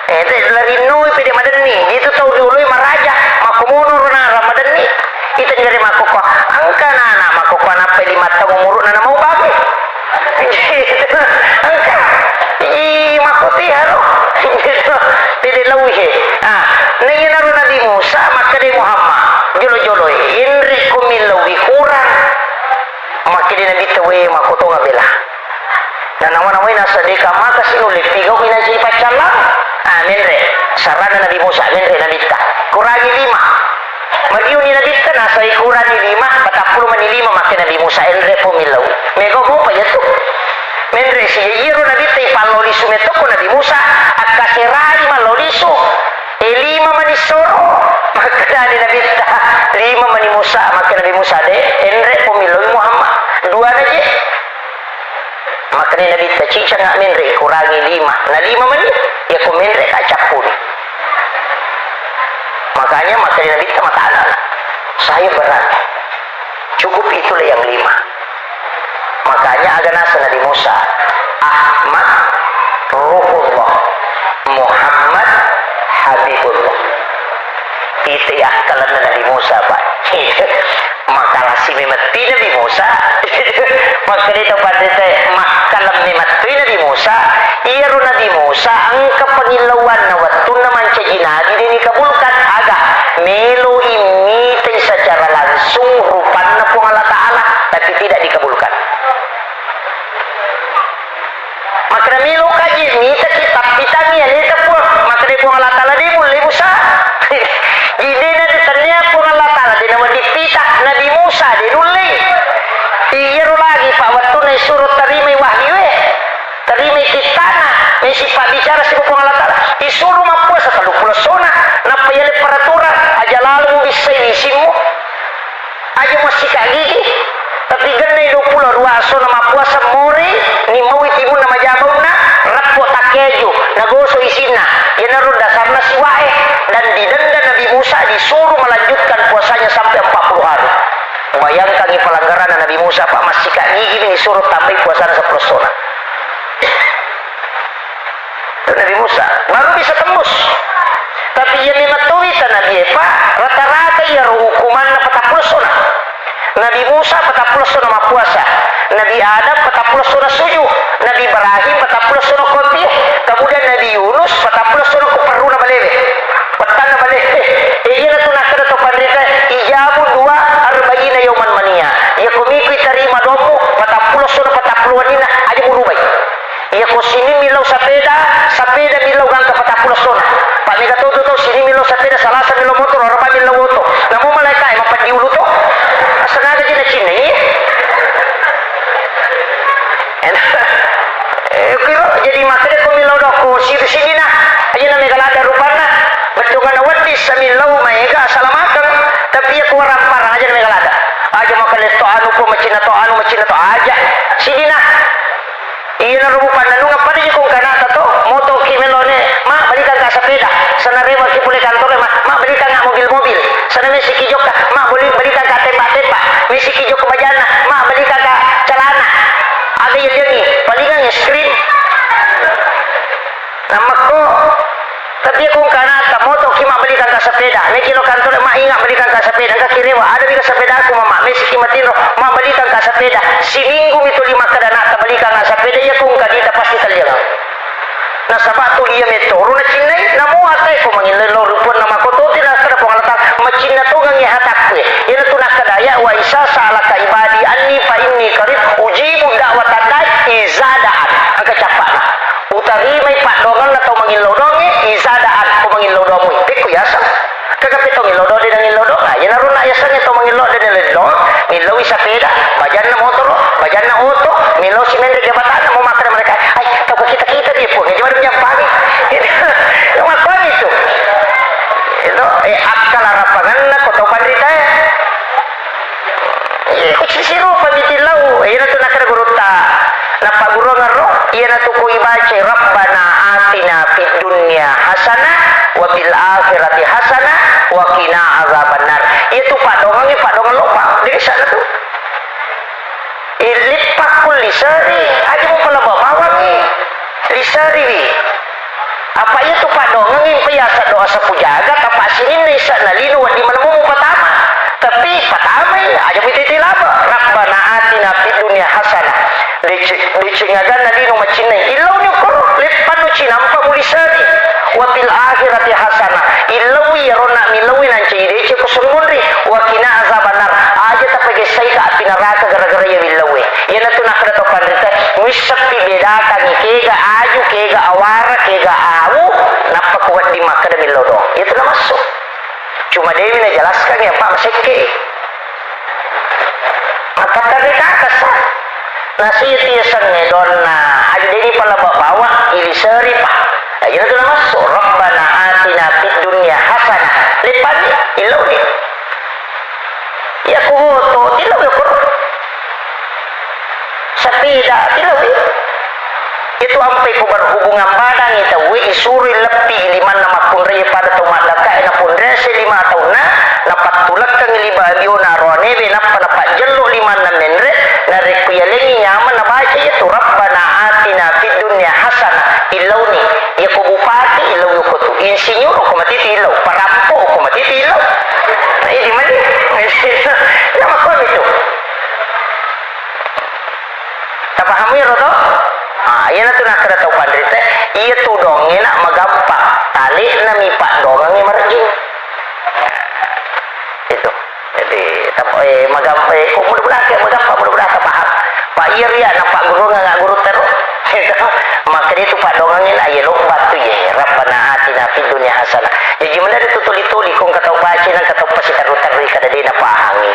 dari nui pede madani itu tahu dulu maraja makumunur na ramadani itu nyari makukwa angka anak makukwa na pede mata umurun na mau babi angka makuti haro pede lauhe nayinaru Nabi Musa maka di Muhammad jolo inri kumilawi kurang makin Nabi tawe makoto ngabela na naman nasa deka maka sinulit pigaw kinansi pacala menre sarana Nabi Musa menre nabita kurangi 5 magiu ni nabita nasa ikurangi 5 patapuluh mani 5 makin Nabi Musa enre pumilaw mego mo pa yato menre si iro nabita ipalolisu metoko Nabi Musa akaserari malolisu 5 manisoro maka ni nabita 5 mani Musa makin Nabi Musa de enre pumilaw Muhammad 2 aja maka ni Nabi cica nggak menre kurangi 5 nah 5 menit ya ku menre kacap pun makanya maka ni Nabi mata anak saya berat cukup itulah yang 5 makanya ada nasa Nabi Musa Ahmad Ruhullah Muhammad Habibullah itu ya kalau Nabi Musa Pak makalah si memati Nabi Musa maka dito pada makalam memati Nabi Musa iru Nabi Musa angka pengilawan na watun naman siya ginagi din ikabulkan aga melo imitin secara langsung rupan na po Allah Ta'ala tapi tidak dikabulkan maka melo kaji mita kitab pitani yan ito po maka di po Allah Ta'ala di muli Musa hindi na ditanya po Allah Ta'ala di naman dipita Nabi Musa di nuli iru lagi pak waktu na suruh tarimay wahyu tarimay kitana may sifat bicara si po Allah Ta'ala isuruh mapuasa kalupula sona napayali peraturan aja lalu bisa isimu aja masih kagigi tapi ganay 22 sona mapuasa mori ni mawit ibu na majabaw na rapo takejo nagoso isina yan naroon suruh tambah puasa 10 sona. Itu Nabi Musa baru bisa tembus. Tapi yang mematuhi Nabi Eva rata-rata ia hukuman 40 sona. Nabi Musa 40 sona puasa, Nabi Adam 40 sona sujud, Nabi Ibrahim 40 sona kopi, kemudian Nabi Yunus 40 sona kuperu na balewe. Petan na balewe. Iya tu nak kena topan rita ijabu 2 arba'ina yauman mania. Ya kumiku terima domu 40 sona 40 wanina aja murubai. Ya ko sini milau sapeda milau gangka 40 sona. Pak mega tu sini milau sapeda salasa milau motor orang milau motor. Namun malaikat emang pandiulu tu. Sengaja dia Cina ni. Kira jadi makanya ko milau doko sini nah. Aja na mega lada rupana. Betungan wadis samilau mega salamakan. Tapi ya ko ramparang aja na mega lada. Aja makanya to anu ko macina to aja. Sini nah. Iya na rupan na nunga pada kung kanata to moto kimelone ma balikan ka sepeda sana rewa ki pule kantor ma balikan nga mobil sana may sikijok ka ma balikan ka temba may sikijok ka bajana ma balikan ka celana ada yang palingan screen nama ko tapi kung kanata moto ki ma balikan ka sepeda may kilo kantor ma ingat balikan ka sepeda ka kirewa ada di ka sepeda ko mama may sikimatino ma balikan ka sepeda si minggu itu 5 kadana balikan ka sepeda ya kung kadita pasti talyaga na sabatu iya metoro na chinay na mo atay ko mangilalo rupon na makoto tinakada po ngalata machinna to ngang ihatak ko ina to nakadaya wa isa sa alaka ibadi anni fa inni qarib ujibu da'watan da'i izadaan ang kacapa na utari may padongan na to mangilodongi izadaan ko mangilodong mo hindi ko yasa kagapito ngilodo din ang ngilodo na yan naroon na yasa nito mangilodo din ang ngilodo milaw isa peda bajan na motor bajan na auto milaw si Mendrik jabatan mo makan mereka ay tahu kita dia po ngayon ada punya pagi yung apa itu akal harapan na koto pandrita kucisiru pamitilaw na to nakaraguruta na paguro nga ro na to ko ibache rabbana atina fid dunya hasanah wa bil akhirati hasanah wa qina azabannar itu padongan lupa di sana tuh ilipakul lisari aja mo pala babawangi lisari apa itu padongan yung payasa doa sa pujaga apa sinin na isa na lino di mana mo patama tapi patama aja mo ititilaba rabbana atina fid dunya hasanah dicingagan na lino machinay ilaw niyo ko lipan no chinampa mo lisari wa bil akhirati hasanah ilawi rona milawi nan cide ce ko sunmunri wa kina azabanar aja ta page sai ka pinaraka gara-gara ya milawi yana to nakada to pandita misapi bedaka ni kega aju kega awara kega awu napakuat di makada milodo itu na masuk cuma Dewi na jelaskan ya Pak Maseke maka tadi kakasa nasi tiasan ngedonna aja Dewi pala bawa ilisari Pak aja itu na masuk rabbana atina fid dunya hasanah lepani ilawi ya kuhoto ilawi ko sapida ilawi itu ampai ko berhubungan badan itu wi isuri lepi liman nama punre pada tumadaka ina punre selima tauna napat tulak kang liba biona rone be napat jello liman na menre na rekuyalengi nyaman na baca itu rabbana atina fid dunya hasanah ilauni ya ko bupati ilaw ko tu insinyur ko matiti ilaw parampo ko matiti ilaw na ini mali ya makon itu tapahami ro to yan na to nakada taw pandrita iya to dong ina magampa tali na mipa dong ang marjing itu jadi tapo magampa kung mudah-mudah paham Pak Iria na Pak Guru nga guru tero maka itu Pak dongangin ayo lo batu ya rabbana atina fid dunya hasanah jadi mana itu tuli-tuli kung katau baca nang katau pasitaru-taru kada dina pahangi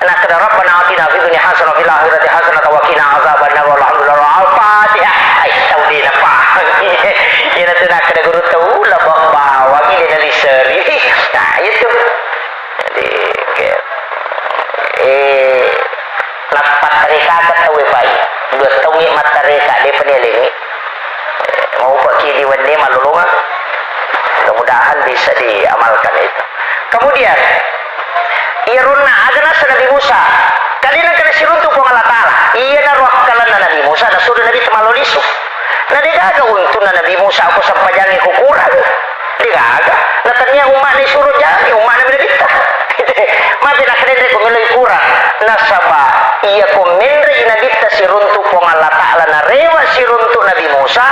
nak kada rabbana atina fid dunya hasanah fil akhirati hasanah wa qina azabannar walhamdulillah al-fatihah ai tau dina pahangi ina tu nak kada guru tahu la bawa gini dari seri nah itu jadi lapat mereka ketahui baik dua tahun mata mereka dia penilik mau pakai di wende malulungan mudah-mudahan bisa diamalkan itu kemudian irunna agana Nabi Musa kali nak kena siruntu ko waktu na Nabi Musa ako sampajangi kukurang. Di kagak. Natanya umat ni suruh jami, umat na binabita. Mati na kanindri ko miloy kurang. Nasaba, iya ko mindri inabita si runtu po ng Allah Ta'ala na rewa si runtu Nabi Musa,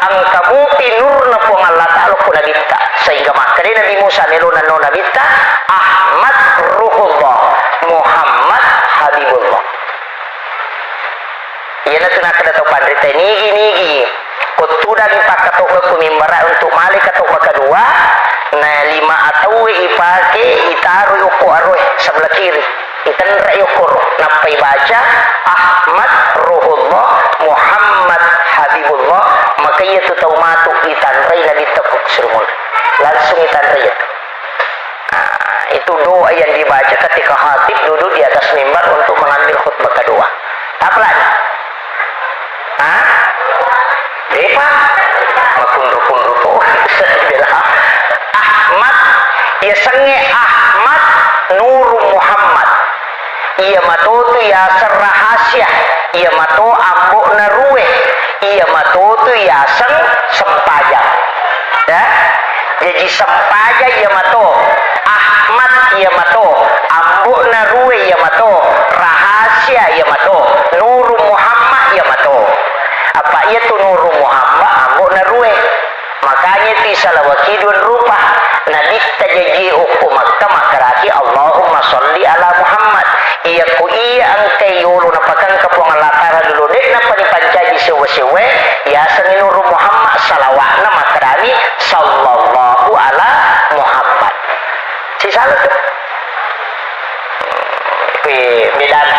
ang kamuti nur na po ng Allah Ta'ala po nabita. Sehingga makanya Nabi Musa nilunan no nabita, Ahmad Ruhullah, Muhammad Habibullah. Yan na tunakada to pandrita, nigi-nigi. Kutudan pakatok na kumimbara untuk mali katok makadua, na 5 atawi ipake, itaroy uko aroy, sebelah kiri. Itanra yukur, napay baca, Ahmad Ruhullah, Muhammad Habibullah, makanya itu tahu matuk itanray na ditapuk serumul. Langsung itanray itu. Nah, itu doa yang dibaca ketika khatib duduk di atas mimbar untuk mengambil khutbah kedua. Apa lagi? Hah? Depa? Makunru-kunru Ahmad, ia senge Ahmad Nur Muhammad. Ia matotu yasar rahasia, ia mato ambok naruwe, ia matotu yasang sempaja. Ya? Jadi sempaja ia mato, Ahmad ia mato, ambok naruwe ia mato, rahasia ia mato, Nur Muhammad ia mato. Apa itu Nur Muhammad ambok naruwe? Makanya tisalah wakidun rupa nadif tajaji uku Makkah makaraki Allahumma salli ala Muhammad. Iya ku iya angkay yolo napakang kapuang alatara dulu dek na panipancaji sewe-sewe ya seni Nur Muhammad salawat na makarani sallallahu ala Muhammad. Si salah tuh bedana.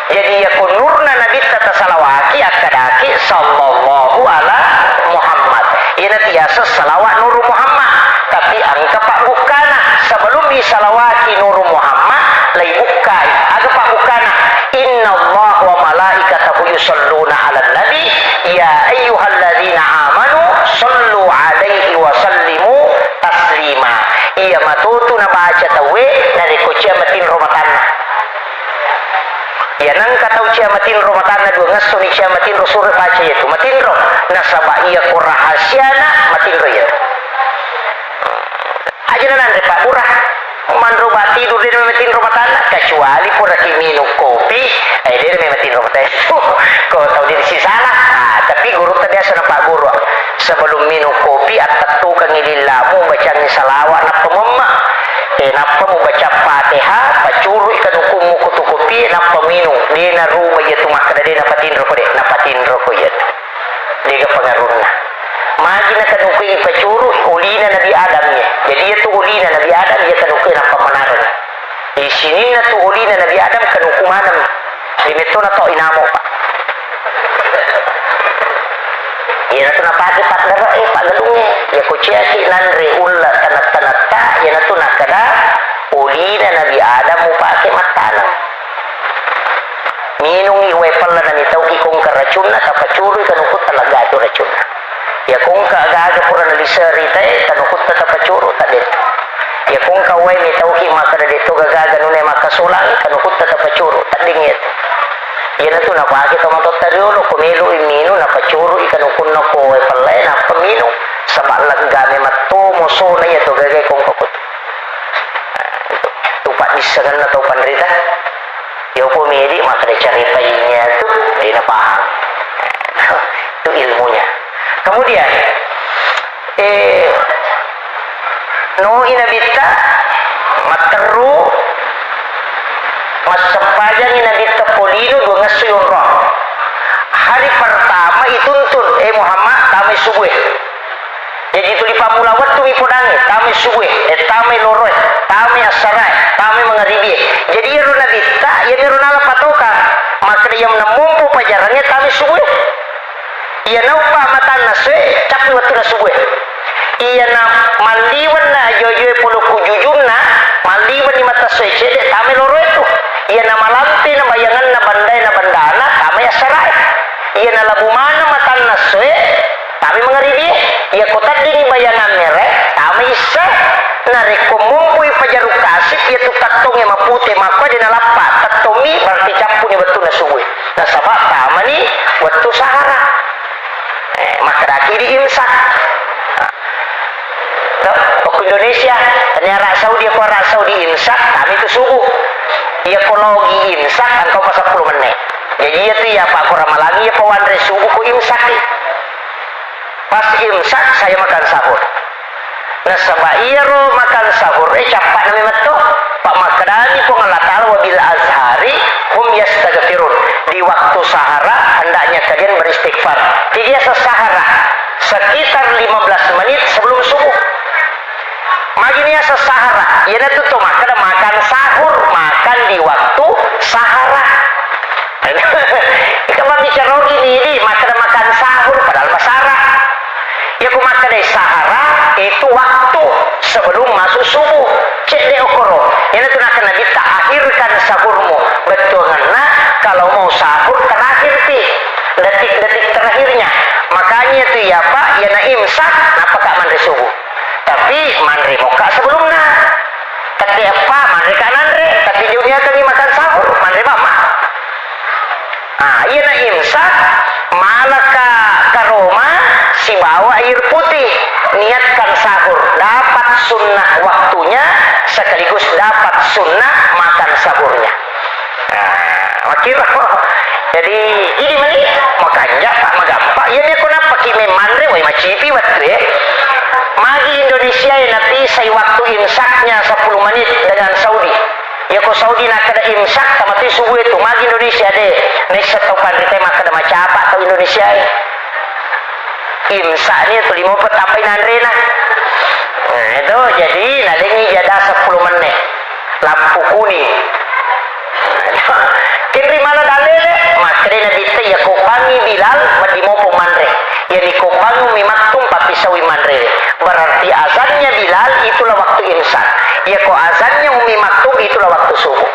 Jadi ya ku nurna nabi tata salawaki akadaki sallallahu ala Muhammad. Ini tiasa salawat Nur Muhammad, tapi angka pak bukana sebelum disalawati Nur Muhammad lai bukai aga pak bukana inna Allah wa malaikatahu yusalluna ala nabi ya ayyuhalladzina amanu sallu alaihi wa sallimu taslima. Iya matutu na baca tawe na dikucia matin romatanna. Ya nang katau cia matin ro matana dua ngaso ni cia matin ro sura baca itu matin ro nasaba iya ko rahasiana matin ro itu aja nan Pak murah manro bati tidur di matin ro matana kecuali pura minum kopi dia matin ro matana kau tahu di sisi salah tapi guru tadi asal Pak guru sebelum minum kopi atau tukang ililamu baca salawat na pemema napa mo baca Fatihah pacuru ikan hukum kutu kopi napa minum dia na rumah itu makna dia napatin roko ya dia pengaruhnya magi na kanukui pacuru ulina Nabi Adamnya jadi itu ulina Nabi Adam dia kanukui napa manaran di sini na tu ulina Nabi Adam kanukumanam dito na to inamo pa ya na to napati patdara pak galunge ya kuciaki nanre ulla tanat-tanata ya na to nakada ulina Nabi Adam mo pakai matana minung iwe pala na nitaw kung karacun na tapachuru kanukot talaga ito racun na ya kung kaagaga pura na lisari tayo kanukot na tapachuru ta dito ya kung kaway nitaw makada dito gagaga nunay makasulang kanukot na tapachuru ta dingit ya na ito napakit ang mga tariolo kumilo imino napachuru ikanukot na ko iwe pala na pamino sa balag gami matumo so na ito gagay kong kakot tupak disangan na ito panrita yang pemilih maka ceritanya itu dia paham itu ilmunya kemudian no inabita materu masampajan inabita polino dua ngasuyun roh hari pertama ituntun Muhammad tamai subuh jadi itu di pamulawat tu ipodangi tamai subuh tamai loroy tamai asarai tamai mengeribi jadi iruna bita ya iruna la patoka maka dia menamumpu pajarannya tamai subuh iya naupa matan naswe cak waktu na subuh iya na mandiwan na jojo puluh kujujumna mandiwan di mata swe cede tamai loroy itu iya na malamti na bayangan na bandana tamai asarai iya na labumana matan naswe kami mengeribi ya kota dini bayangan merek kami isa narik kumumpui pajaru kasih ya tu tatungnya mapute maka dia nalapat tatungi berarti campunya betul na subuh nah sabab kami ni waktu sahara maka daki di Indonesia dan Arab Saudi aku Arab Saudi imsak kami itu subuh ya kalau lagi imsak engkau pas 10 menit jadi itu ya Pak Kuramalangi ya Pak Wandre subuh ku imsak nih pas imsak saya makan sahur nah sabah iya ro makan sahur capak nami meto Pak Makadani ku ngalatar wabil azhari hum yastaghfirun di waktu sahara hendaknya kalian beristighfar jadi sesahara sekitar 15 menit sebelum subuh maginya sesahara ya itu tuh makan sahur makan di waktu sahara kita bicara gini makan sahur padahal sahara ya aku makan dari sahara itu waktu sebelum masuk subuh cek deh okoro ya itu nak nabi tak akhirkan sahurmu betul nah kalau mau sahur terakhir detik-detik terakhirnya makanya itu ya Pak ya na imsak napa kak mandri subuh tapi mandri moka sebelumnya tapi apa mandri kanan re tapi dunia kami makan sahur mandri mama iya na imsak malaka karoma si bawa air putih niatkan sahur dapat sunnah waktunya sekaligus dapat sunnah makan sahurnya makanya jadi ini mani makanya Pak magampak ya dia kenapa kime mandre wai macipi waktu ya magi Indonesia ya nanti saya waktu imsaknya 10 menit dengan Saudi ya ko Saudi nak kada imsak tamati subuh itu magi Indonesia deh nih setau pandai maka ada macam apa atau Indonesia ya imsaknya itu 5 petambah nandrena nah itu jadi nalingi jada 10 menit lampu kuning kiri mana dalile makre nabi te ya kopangi Bilal madi mau pemandre ya ni kopangi mimaktum papi sawi mandre berarti azannya Bilal itulah waktu imsak ya ko azannya umi maktum itulah waktu subuh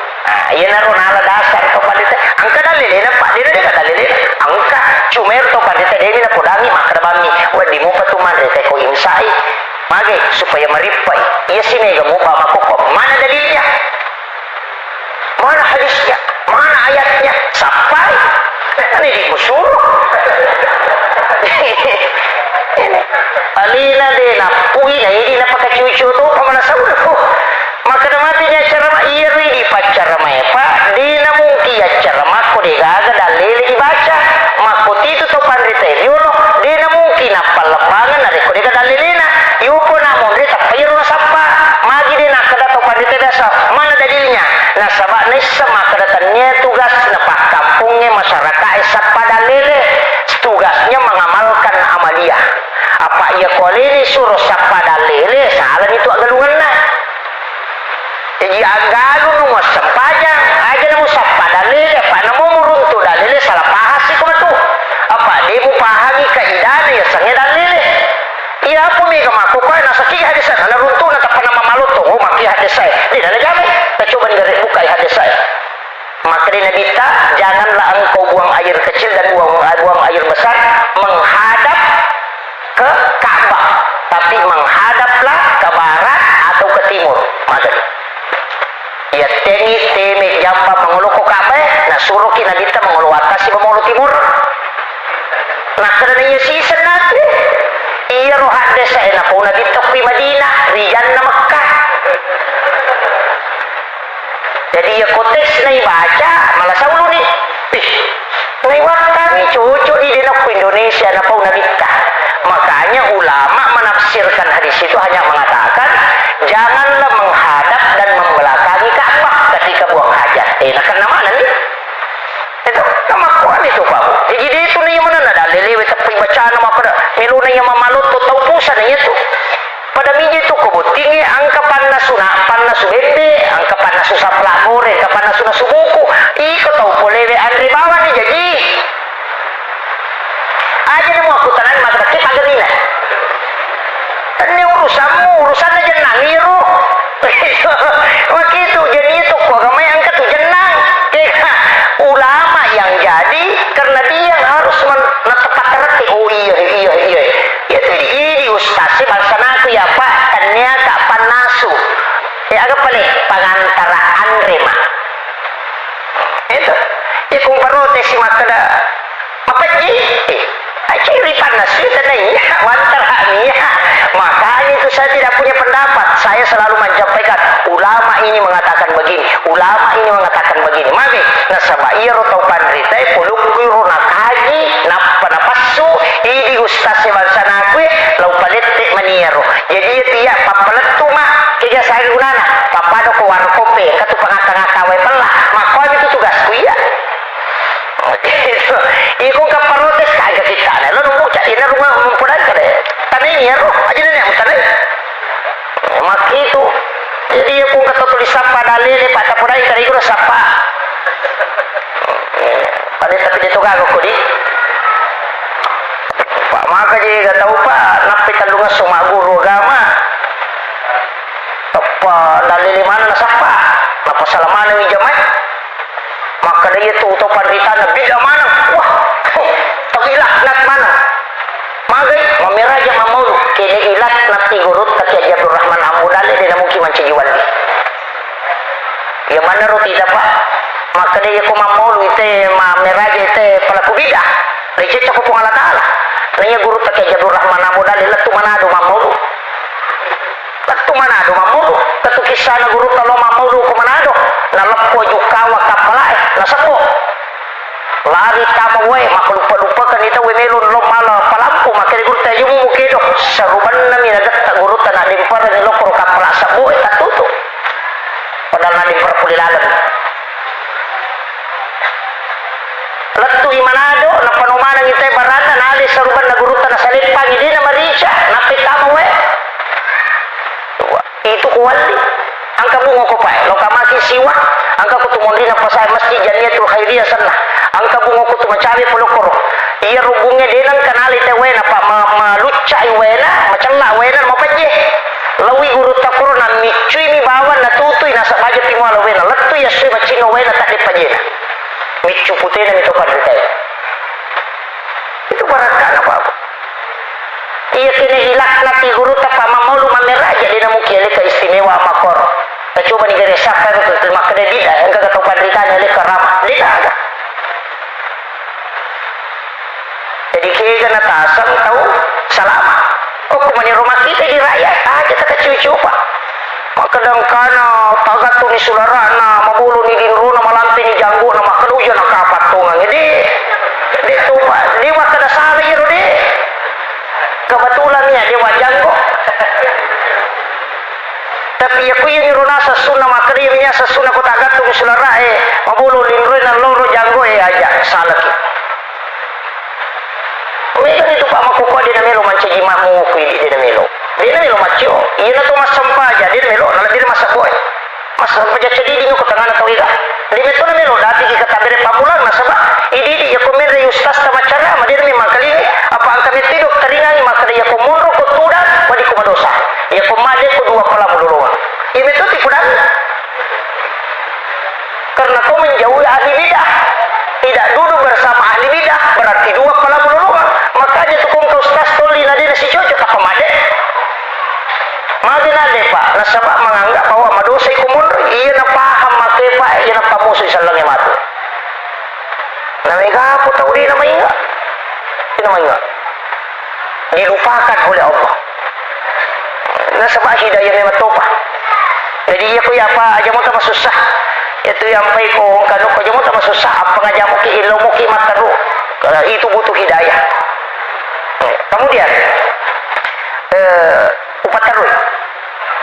ya naron ala dasar to padite angka dalile na pak dire de dalile angka cumer to padite dewi na podangi makra bami wadi mo patu mandre te ko imsai mage supaya maripai ya sini ga mo ba makoko mana dalilnya mana hadisnya mana ayatnya sampai ini dimusuruh ini alina de na pugi na ini na pakacucu tu pamana saudara maka matinya cara iri di pacar mepa di na mungkin ya cara mako de gaga dalile dibaca mako itu to pandite yono di na mungkin apa lepangan dari ko de dalilina yupo na mo de tapiru na sapa magi de na kada to pandite dasa mana dalilnya nah sabak nisa maka datangnya tugas nepah kampungnya masyarakat sapa dalile tugasnya mengamalkan amaliyah apa ia kolini suruh sapa dalile salah itu agalungan na jadi agalun nungos sempajang aja namu sapa dalile apa namu muruntu dalile salah pahas sih kuma tuh apa dia mu pahami kaidane ya sange dalile iya pun nih kemaku kau nasa ki hadis sana runtu na tapana mamalut tuh maki hadis saya di dalam jamu kita coba ngeri buka hadis saya maka di Nabi janganlah engkau buang air kecil dan buang air besar menghadap ke Ka'bah tapi menghadaplah ke barat atau ke timur maka ya temi jampa mengulu ke Ka'bah nah suruh ki Nabi mengulu atas mengulu timur nah karena si senate iya roh hadis saya na pun Nabi pi Madinah rijan na Makkah jadi ya konteks na baca malah saulu nih lewat kami cucu di denok Indonesia na pau nabita makanya ulama menafsirkan hadis itu hanya mengatakan janganlah menghadap dan membelakangi Ka'bah ketika buang hajat nah karena mana nih itu kemakuan itu Pak jadi itu nih mana ada lelewe tapi baca nama pada meluna yang mamalut tuh tau pusat itu pada miji itu kebutingi angka pannasu bende angka pannasu saplak goreng angka pannasu nasu buku iko tau polewe andri bawa nih jadi aja nih mau aku tanan maka kita agarina ini urusan aja nangiru begitu jadi itu kok kami angkat tuh jenang ulama yang jadi karena dia harus menetapkan terti oh iya ya ini ustaz sih bangsa ya Pak tanya Kak Panasu ya agak paling pangantaraan rema itu ya kumparote si makada apa ciri panas itu ya, wantar haknya. Makanya itu saya tidak punya pendapat. Saya selalu menyampaikan ulama ini mengatakan begini, ulama ini mengatakan begini. Mami nasabair atau pandrita pulukuru nakaji napanapasu ini ustaz sebangsa nakwe lau palette maniero. Jadi tiap papaletu mak kerja saya gunana papado ko warkope katu pangakang-akawe pelah. Makanya itu tugasku ya. Ikut ke protes kagak kita nah lo nunggu cak ina rumah mempunyai kade tani ya roh aja nih mutane mak itu jadi aku kata tulis apa dalil pak tapodai kare itu sapa pada tapi dia tuh kagak kodi pak maka jadi gak tahu pak napi talunga sama guru agama apa dalil mana sapa apa salamana wi jamaah maka dia tu pandita nabi mana wah tak ilaknat mana magai mamiraja mamulu kini ilaknat tigurut kaki Abdul Rahman Amudale dia mungkin mencejiwan yang mana roti dapat maka dia ko mamulu itu mamiraja itu pelaku bidah lecet cakup Allah Ta'ala nanya guru kaki Abdul Rahman Amudale letu manado mamulu letu manado mamulu letu kisah na guru talo mamulu ko manado nalapko jukawa kapalae nasako lari tama we makalupa-lupa kan ita we melon lo mala palampu makere gurta yumu mukedo saruban na minagat ta guruta na dimpar ni lokro kapala sa buo ta tuto padahal na dimpar pulilalan lattu imanado na panumanang itay barana na ali saruban na guruta na salimpang hindi na marisya napit tama we itu kuwali ang kabungo ko pa lo kamaki siwa ang kakutumondin na pasay masjid janiyatul khairiyah sana ang kabungo ko tumacawi pulokoro iya rubungnya denang kanali te wena pa maluca wena macam la wena mapaje lawi guru takuro na micui mi bawa na tutui na sabaja pimala wena letu ya sui macino wena tak dipajena micu putih na mito padrita itu barakan apa iya kini ilakna ti guru tapa mamolu mameraja dina mungkin ka istimewa makor coba nih gare sakar itu terima kredit yang kagak tahu pandritan oleh keramah tidak ada jadi kaya na tasang tahu salama oh kumani rumah kita di raya aja tak cucu pak makadang kana tagat tu ni sularana mabulu ni dinruna malampi ni janggu na makaluja na kapatungan jadi di tu pak dewa kada sala yero de kebetulan ya dewa janggo tapi aku ini runa sesuna makrimnya sesuna ko tagat tu sulara mabulu linroy na loro janggo aja salaki mereka itu pak makuko di namelo mancaji mamu ku di namelo macio iya na tu mas sampaja di namelo na lebih mas boy mas sampaja cedi di ko tangana tawiga di meto namelo dati ki katabere pamulang na saba idi ya ko mere ustaz tamacara madir mi makali apa angka metidok teringan makali ya ko munro ko tudan wadi ko madosa ya ko made ko dua pala mululuan ini tuh tipudan karena kau menjauhi ahli bidah tidak duduk bersama ahli bidah berarti dua pala mululuan makanya tuh kau ustaz toli nadina si cocok apa made nade pak nasabak menganggap bahwa madosa iku munro iya na paham make pak iya na pamuso isalang matu namanya apa tahu dia namanya dilupakan oleh Allah nasabak hidayah memang topa jadi aku ya apa aja mau tambah susah itu yang baik ko kanu ko aja mau tambah susah apa ngaja mo ki ilmu ki mataru kalau itu butuh hidayah kemudian upat taru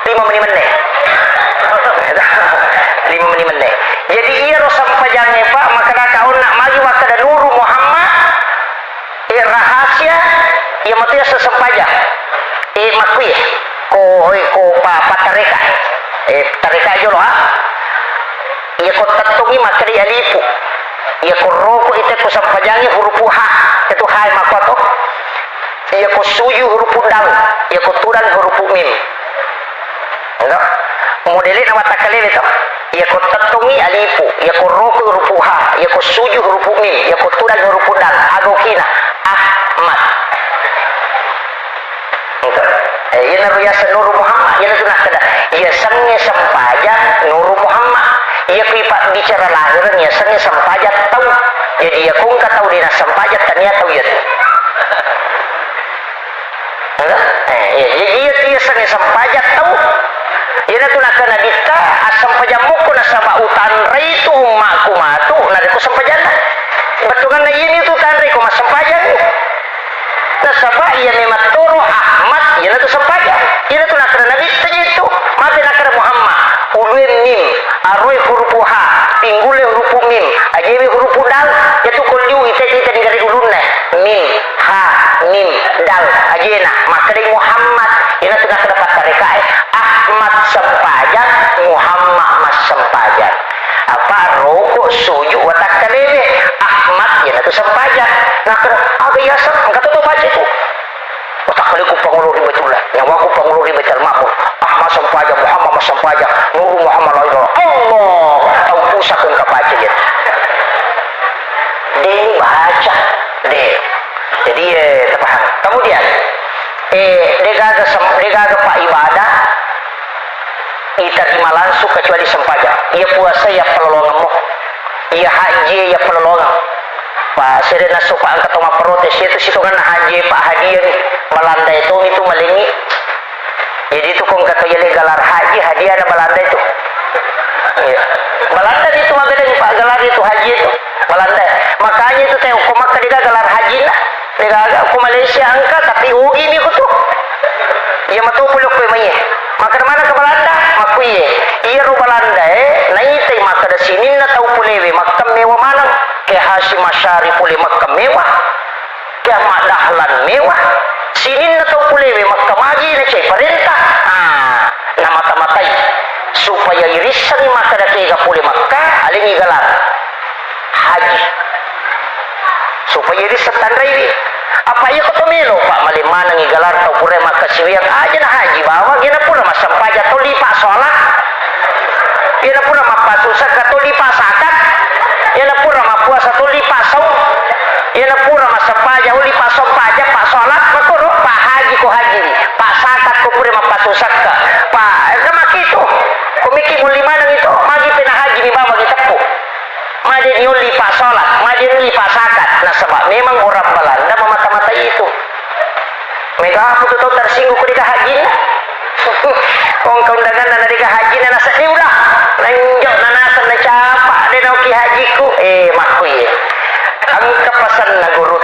5 menit 5 menit jadi iya ro sampajangnya pak maka kau nak maju maka ada nuru Muhammad rahasia ia mati sesempajang makui ko pa tareka tareka aja loh ia ko tatungi makri alifu ia ko roko itu ko sampajangi huruf h itu hai makoto ia ko suju huruf dal ia ko turan huruf mim enggak modelnya nama takalil itu ia ko tatungi alifu ia ko roko huruf h ia ko suju huruf mim ia ko turan huruf dal agokina Ahmad ini naruya Nuru Muhammad ini sudah kada ia sangnya sampajak Nuru Muhammad ia kuipak bicara lahirnya sangnya sampajak tahu jadi ia kung tahu dina sampajak tanya tahu ya biasa ni sampajak tahu. Ina tu nak kena dita asam pajamuku na sama utan rai tu makku matu na ko sampajana. Betungan na ini tu tanri ko masampajan. Na sabah iya ni maturo Ahmad ina tu sampajak. Ina tu nak kena dita itu. Mati nak kena Muhammad. Ulun mim, aroi huruf ha, pinggule huruf mim, ajewi huruf dal, jatuh koliu ite dari ulunna. Mim, ha, mim, dal, ajena. Maka dari Muhammad, ina tu nak kena patareka Ahmad sampajak, Muhammad mas sampajak. Apa rokok suju watak kalebe Ahmad ina tu sampajak. Nak kena aga yasa, angkat tu baca tu. Watak kaliku panguluri betul lah. Yang aku panguluri betul makmur. Ahmad sampajak, Muhammad mas sampajak. Nuru Muhammad Allah. Tahu pusat pun kebaca je. Dia baca. Dia. Jadi terpaham. Kemudian dia gagal pak ibadah. Ia terima langsung kecuali sampajak. Ia puasa ia pelolonganmu. Ia haji ia pelolongan. Pak Serena suka angkat toma protes itu situ kan haji pak hadiah ni Belanda itu melingi. Jadi itu kong kata yale galar haji hadiah na Belanda itu. Iya. Belanda itu maganda pak galar itu haji itu Belanda. Makanya itu teh kok maka dia galar haji lah. Dia aku Malaysia angka tapi ugi ni ko tu. Iya matu pulok ko manye. Maka mana ke Belanda? Maku ye. Iya ro Belanda naite maka da sinin na tau pulewe makam mewah mana? Ke Hashim Asyari pule makam mewah. Ke Ahmad Dahlan mewah. Sinin na tau pulewe makam magi na cai perintah. Na mata-matai supaya irisan maka da kega pule Makkah alingi galar haji. Supaya irisan tandai apa iya kata melo pak malimana ngi galar tau pure Makkah siwiyang aja na haji bawa gina pura masampaja tau lipa sholat. Gina pura mapasusak tau lipa sakat. Gina pura mapuasa tau lipa saum. Gina pura masampaja uli pa sompaja pak sholat makuro pak haji ko haji pak sakat ko pura mapasusak ka pak sama gitu kumiki mulima nang itu magi pina haji ni bawa kita po magi ni uli pak sholat magi uli pak sakat nah sebab memang orang Belanda memata-mata itu mega apa tu tahu tersinggung ketika haji na kong kaundangan na ketika haji na nasa diulah lanjut na nasa na capak de nauki hajiku makui ang kapasan na gurut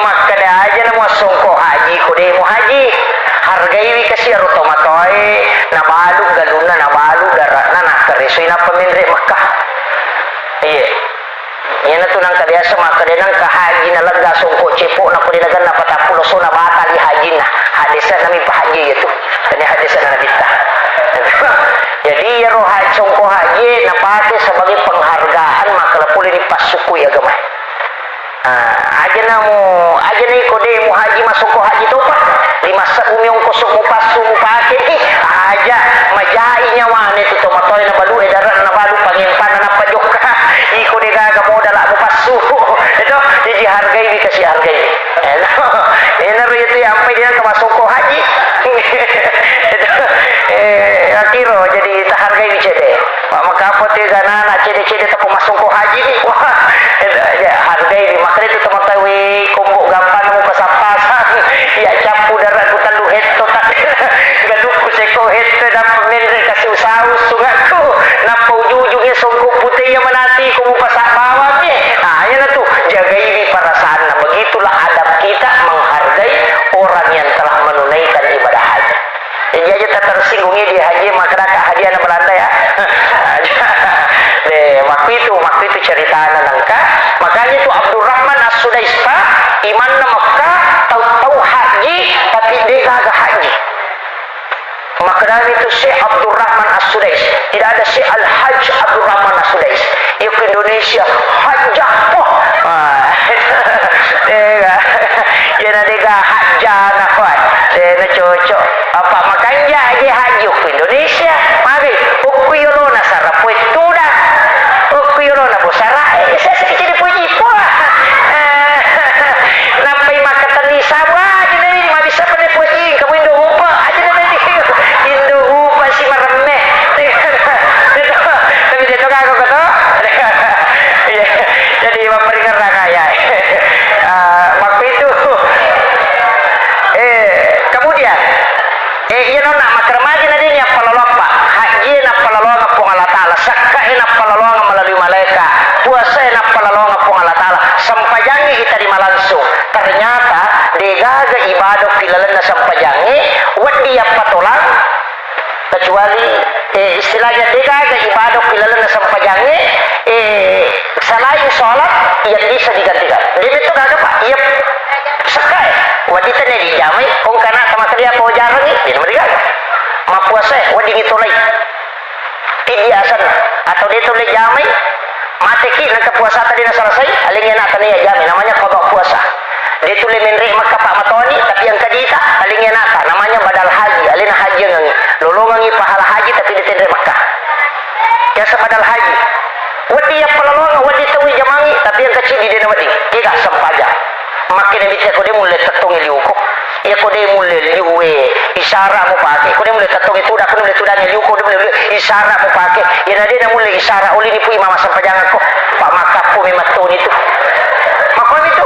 maka dah aja na mo songko haji ko de mo haji hargai wi kasi aruto matoy na balug galuna na balug darat na nakaresoy na pamindre Makkah iya yan na tunang kabiasa maka de nang kahaji na laga songko cepo na pudinagan na patapuloso na bata li haji na hadisan na mi pahaji itu kani hadisan na nabita jadi ya roh songko haji na pakai sebagai penghargaan maka lapuli ni pasukui agama aja na ikode mu haji masuk ko haji to pak lima sa umyong kusuk mu pasu mu pakai aja majai nyawa ni tu matoy na balu edaran na balu pangimpan na pajok ikode gaga modal mu pasu itu jadi hargai ni kasih hargai enak itu yang sampai dia masuk ko haji akiro jadi tak hargai ni cede maka apa te gana nak cede-cede tak masuk ko haji ni wah hargai ni maka itu teman-teman kumpul gampang mu pasapasan ya capu darat ku talu hetto tak gaduh ku seko hetto dan pemendre kasih usaha sungaku napa ujung-ujungnya songkok putih yang menanti ku mu pasak bawah ni ya tu jaga ini perasaan begitulah adab kita menghargai orang yang telah menunaikan ibadah haji. Jadi aja tak tersinggungnya di haji maka hadiah na Belanda ya. Waktu itu cerita nangka makanya itu Abdurrahman As-Sudais Pak iman na Makkah tahu haji tapi dia kagak haji maka dari itu Syekh Abdurrahman As-Sudais tidak ada Syekh Al-Hajj Abdurrahman As-Sudais yuk ke Indonesia hajjah poh dia nadega hajjah na kuat dia cocok apa makanya dia haji ke Indonesia mari ukuyolo na sarapu itu dah ukuyolo na bosara saya sedikit dipuji po nampai makatan di sawa jadi ni mabisa pa ni puji kamu indo upa aja nanti indo upa si marame tapi dia toka ako kato palalongan pong Allah Ta'ala sampajangi kita di malansung ternyata degaga ibadah pilalan na sampajangi wat dia patolang kecuali istilahnya degaga ibadah pilalan na sampajangi selain sholat yang bisa digantikan dia itu gaga pak iya sekai wadita ne di jamai kung kana sama kerja po jarang ni di nomor gaga mapuasa wadi ngitulay tidiasan atau dia tulis jamai mati ki nak puasa tadi nak selesai alingnya nak tanya jamai namanya qada puasa dia tulis menrik maka pak matoni tapi yang kadita alingnya nak namanya badal haji alina haji ngangi lolongangi pahala haji tapi dia tendre Makkah ya sabadal haji wadi ya pelalonga wadi tawi jamangi tapi yang kecil di dena wadi kira sampaja makin bicara ko dia mulai tetungi liuko ya ko dia mulai liuwe isyarat mo pakai ko dia mulai tetungi tudak ko mulai tudak liuko dia mulai isyarat mo pakai ya nade na mulai isyarat uli ni pui mama sampajangan ko pak makapu mematun itu makon itu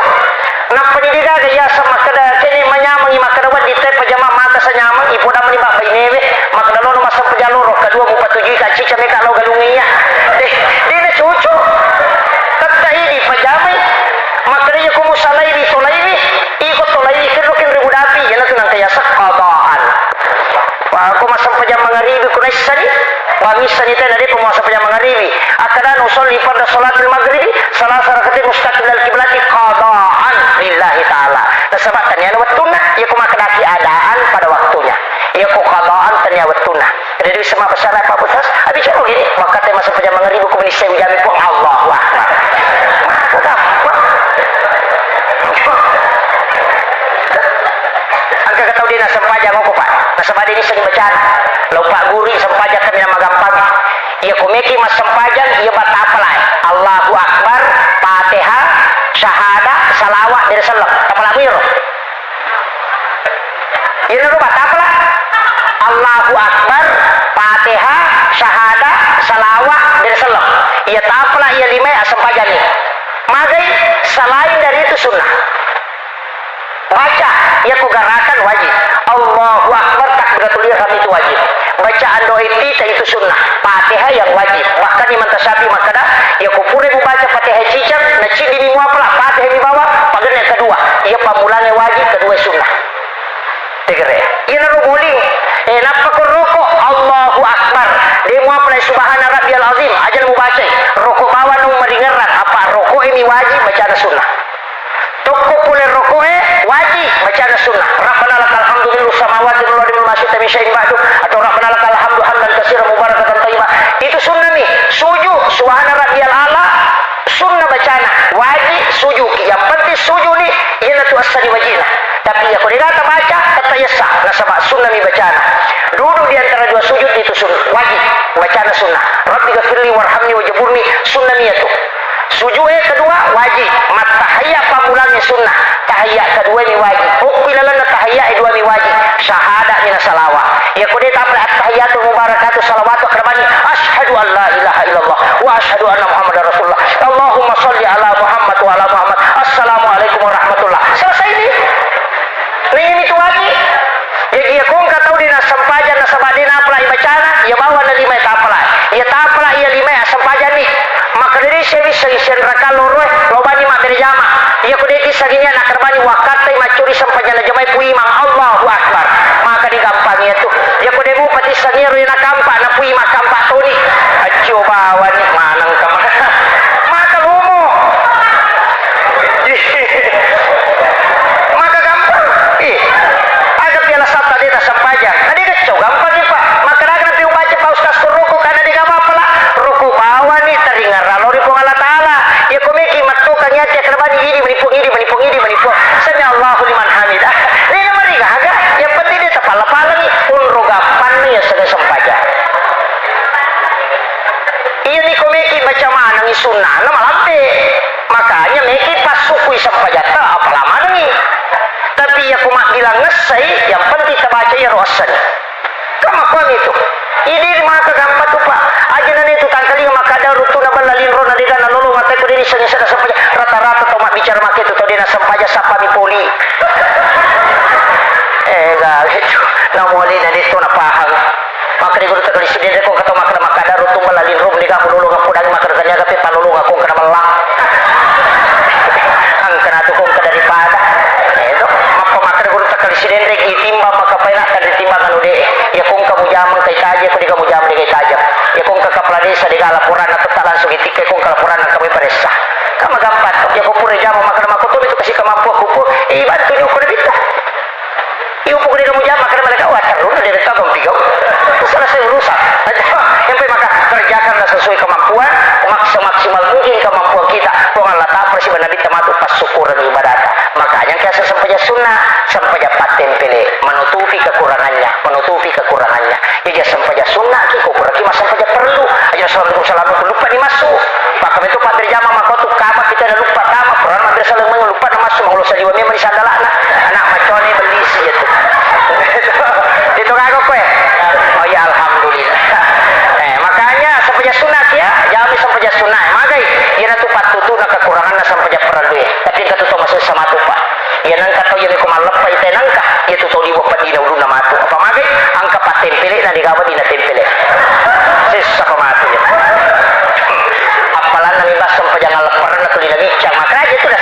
na pendidikan ya sama kada kini manyamangi makada wadi te pajama mata sanyamang ipo da mani ba bainewe makada lono masa pajaloro kedua mo patuji ka cica me ka lo galungiya dia na cucu tatta ini pajamai makanya kumu salaiwi tolaiwi ikut tolaiwi kerokin ribu dapi yana tunang kaya sakadaan aku masam pajam mangaribi kunai sani bamis sani tena dia pemuasa pajam mangaribi akadan usolli pada salatul maghribi salah sarakatin mustaqbil al-qiblati qadaan lillahi ta'ala nasabatan yana wattuna ya kumakadaki adaan pada waktunya ya ku qadaan tanya wattuna jadi sama besar apa putas abi cakap gini maka tema masam pajam mangaribi ku bini sewu jami ku Allahu akbar maka angka kata dia nak sampaja ngoko pak nak sampajang ini sering bacaan lau pak guri sampaja kami nama gampang ia kumeki mas sampajan ia bata apa lah Allahu Akbar Fatihah Syahadah Salawat dari salam apa lagu ya ini lu bata apa lah Allahu Akbar Fatihah Syahadah Salawat dari salam ia tak apa lah ia lima sampajan ni magai selain dari itu sunnah baca ya kugarakan wajib Allahu Akbar takbiratul ihram itu wajib bacaan doa itu sunnah Fatihah yang wajib bahkan imam tasyafi makada ya kupure membaca Fatihah cicang naci di mu apa Fatihah di bawah pagan yang kedua ia pamulane wajib kedua sunnah tegere ia naru guling napa ko roko Allahu Akbar dia mu apa subhana rabbiyal azim aja mu baca roko bawah nu meringeran apa roko ini wajib bacaan sunnah toko pule rokoe wajib bacaan sunnah rabbana lakal hamdu lil samawati wal ardi ma syi'ta min syai'in ba'du atau rabbana lakal hamdu hamdan katsiran mubarakatan thayyibah itu sunnah nih sujud subhana rabbiyal a'la sunnah bacaan wajib sujud yang penting sujud nih ialah tu asal wajibna tapi ya kalau dia baca kata ya sah nah sama sunnah nih bacaan duduk di antara dua sujud itu sunnah wajib bacaan sunnah rabbi ghfirli warhamni wajburni sunnah nih itu sujud kedua wajib mat tahiyat pamulanya sunnah tahiyat kedua ni wajib ukmilalana tahiyat dua ni wajib syahadah min salawat ya kode tapra tahiyatul mubarakatuh salawatu akramani asyhadu an la ilaha illallah wa asyhadu anna muhammadar rasulullah Allahumma shalli ala Muhammad wa ala Muhammad assalamualaikum warahmatullah selesai ini itu wajib jadi ya kung katau di nasampajan nasabadina apla ibacana ya bawa na lima tapla ya tapla ya lima sampajan ni maka dari sewi sen rakal loro lobani mak dari jama ya kudeki saginya nak kerbani wakate macuri sampajan jamai pui mang Allahu Akbar maka digampang itu ya kudebu pati saginya rina kampak na pui mak kampak toni ajo bawa ni manang kamana maka lumo maka gampang ada piala sabta dia sampajan tadi kecau gampang ni pak maka nanti baca pak ustaz roko kana di gama pala roko bawa ni teringar ralori pong Allah Ta'ala ya kumeki matu kanya tiak kerbani ini menipung sami Allahu liman hamidah ini mari gaga yang penting dia tapala-pala ni pun rogapan ni ya sedang sampajan iya ni kumeki baca mana ni sunnah nama lampe makanya meki pas sukui sampajan tak apa lama ni tapi ya kumak bilang ngesai yang penting terbaca ya rosan kamakuan itu ini maka gampang tu pak ajanan itu tangkali maka ada rutu nabal lalin rona dia dan nolong mata ku diri seni sada sampaja rata-rata to mak bicara mak itu to dia sampaja sapa mi poli ga gitu na moli na dito na pahang maka di guru takali sidin ko kata maka ada rutu nabal lalin rom dia kamu nolong aku dan maka kanya tapi panulung aku kana malang mampu kupu bantu ni ukur kita iupuk di kamu jama karena mereka terun dari mereka kamu pigau selesai urusan yang maka kerjakanlah sesuai kemampuan maksimal mungkin kemampuan kita Allah tak persi Nabi tematu pas syukuran ibadat makanya kita sampai sunnah sampai paten pilih menutupi kekurangannya jadi sampai sunnah kita kurang sampai perlu aja selalu lupa dimasuk maka itu pak terjama maka tu kama kita dah lupa kama peran madrasah selalu lupa masuk Allah saliwa memang di sandala anak macone beli sih itu itu kagak kue oh ya alhamdulillah makanya sampai sunnah ya jangan sampai sunnah magai dia tu patutu nak kekurangannya sampai perlu tapi kata tu masuk sama tu pak ya nang kata yang ko malapa ite nangka itu to di wapat di dulu nama tu apa magai angka patempele na di gawa di na tempele sisa pamatu apalan nami bas sampai jangan lepar na tu di bicang makanya itu dah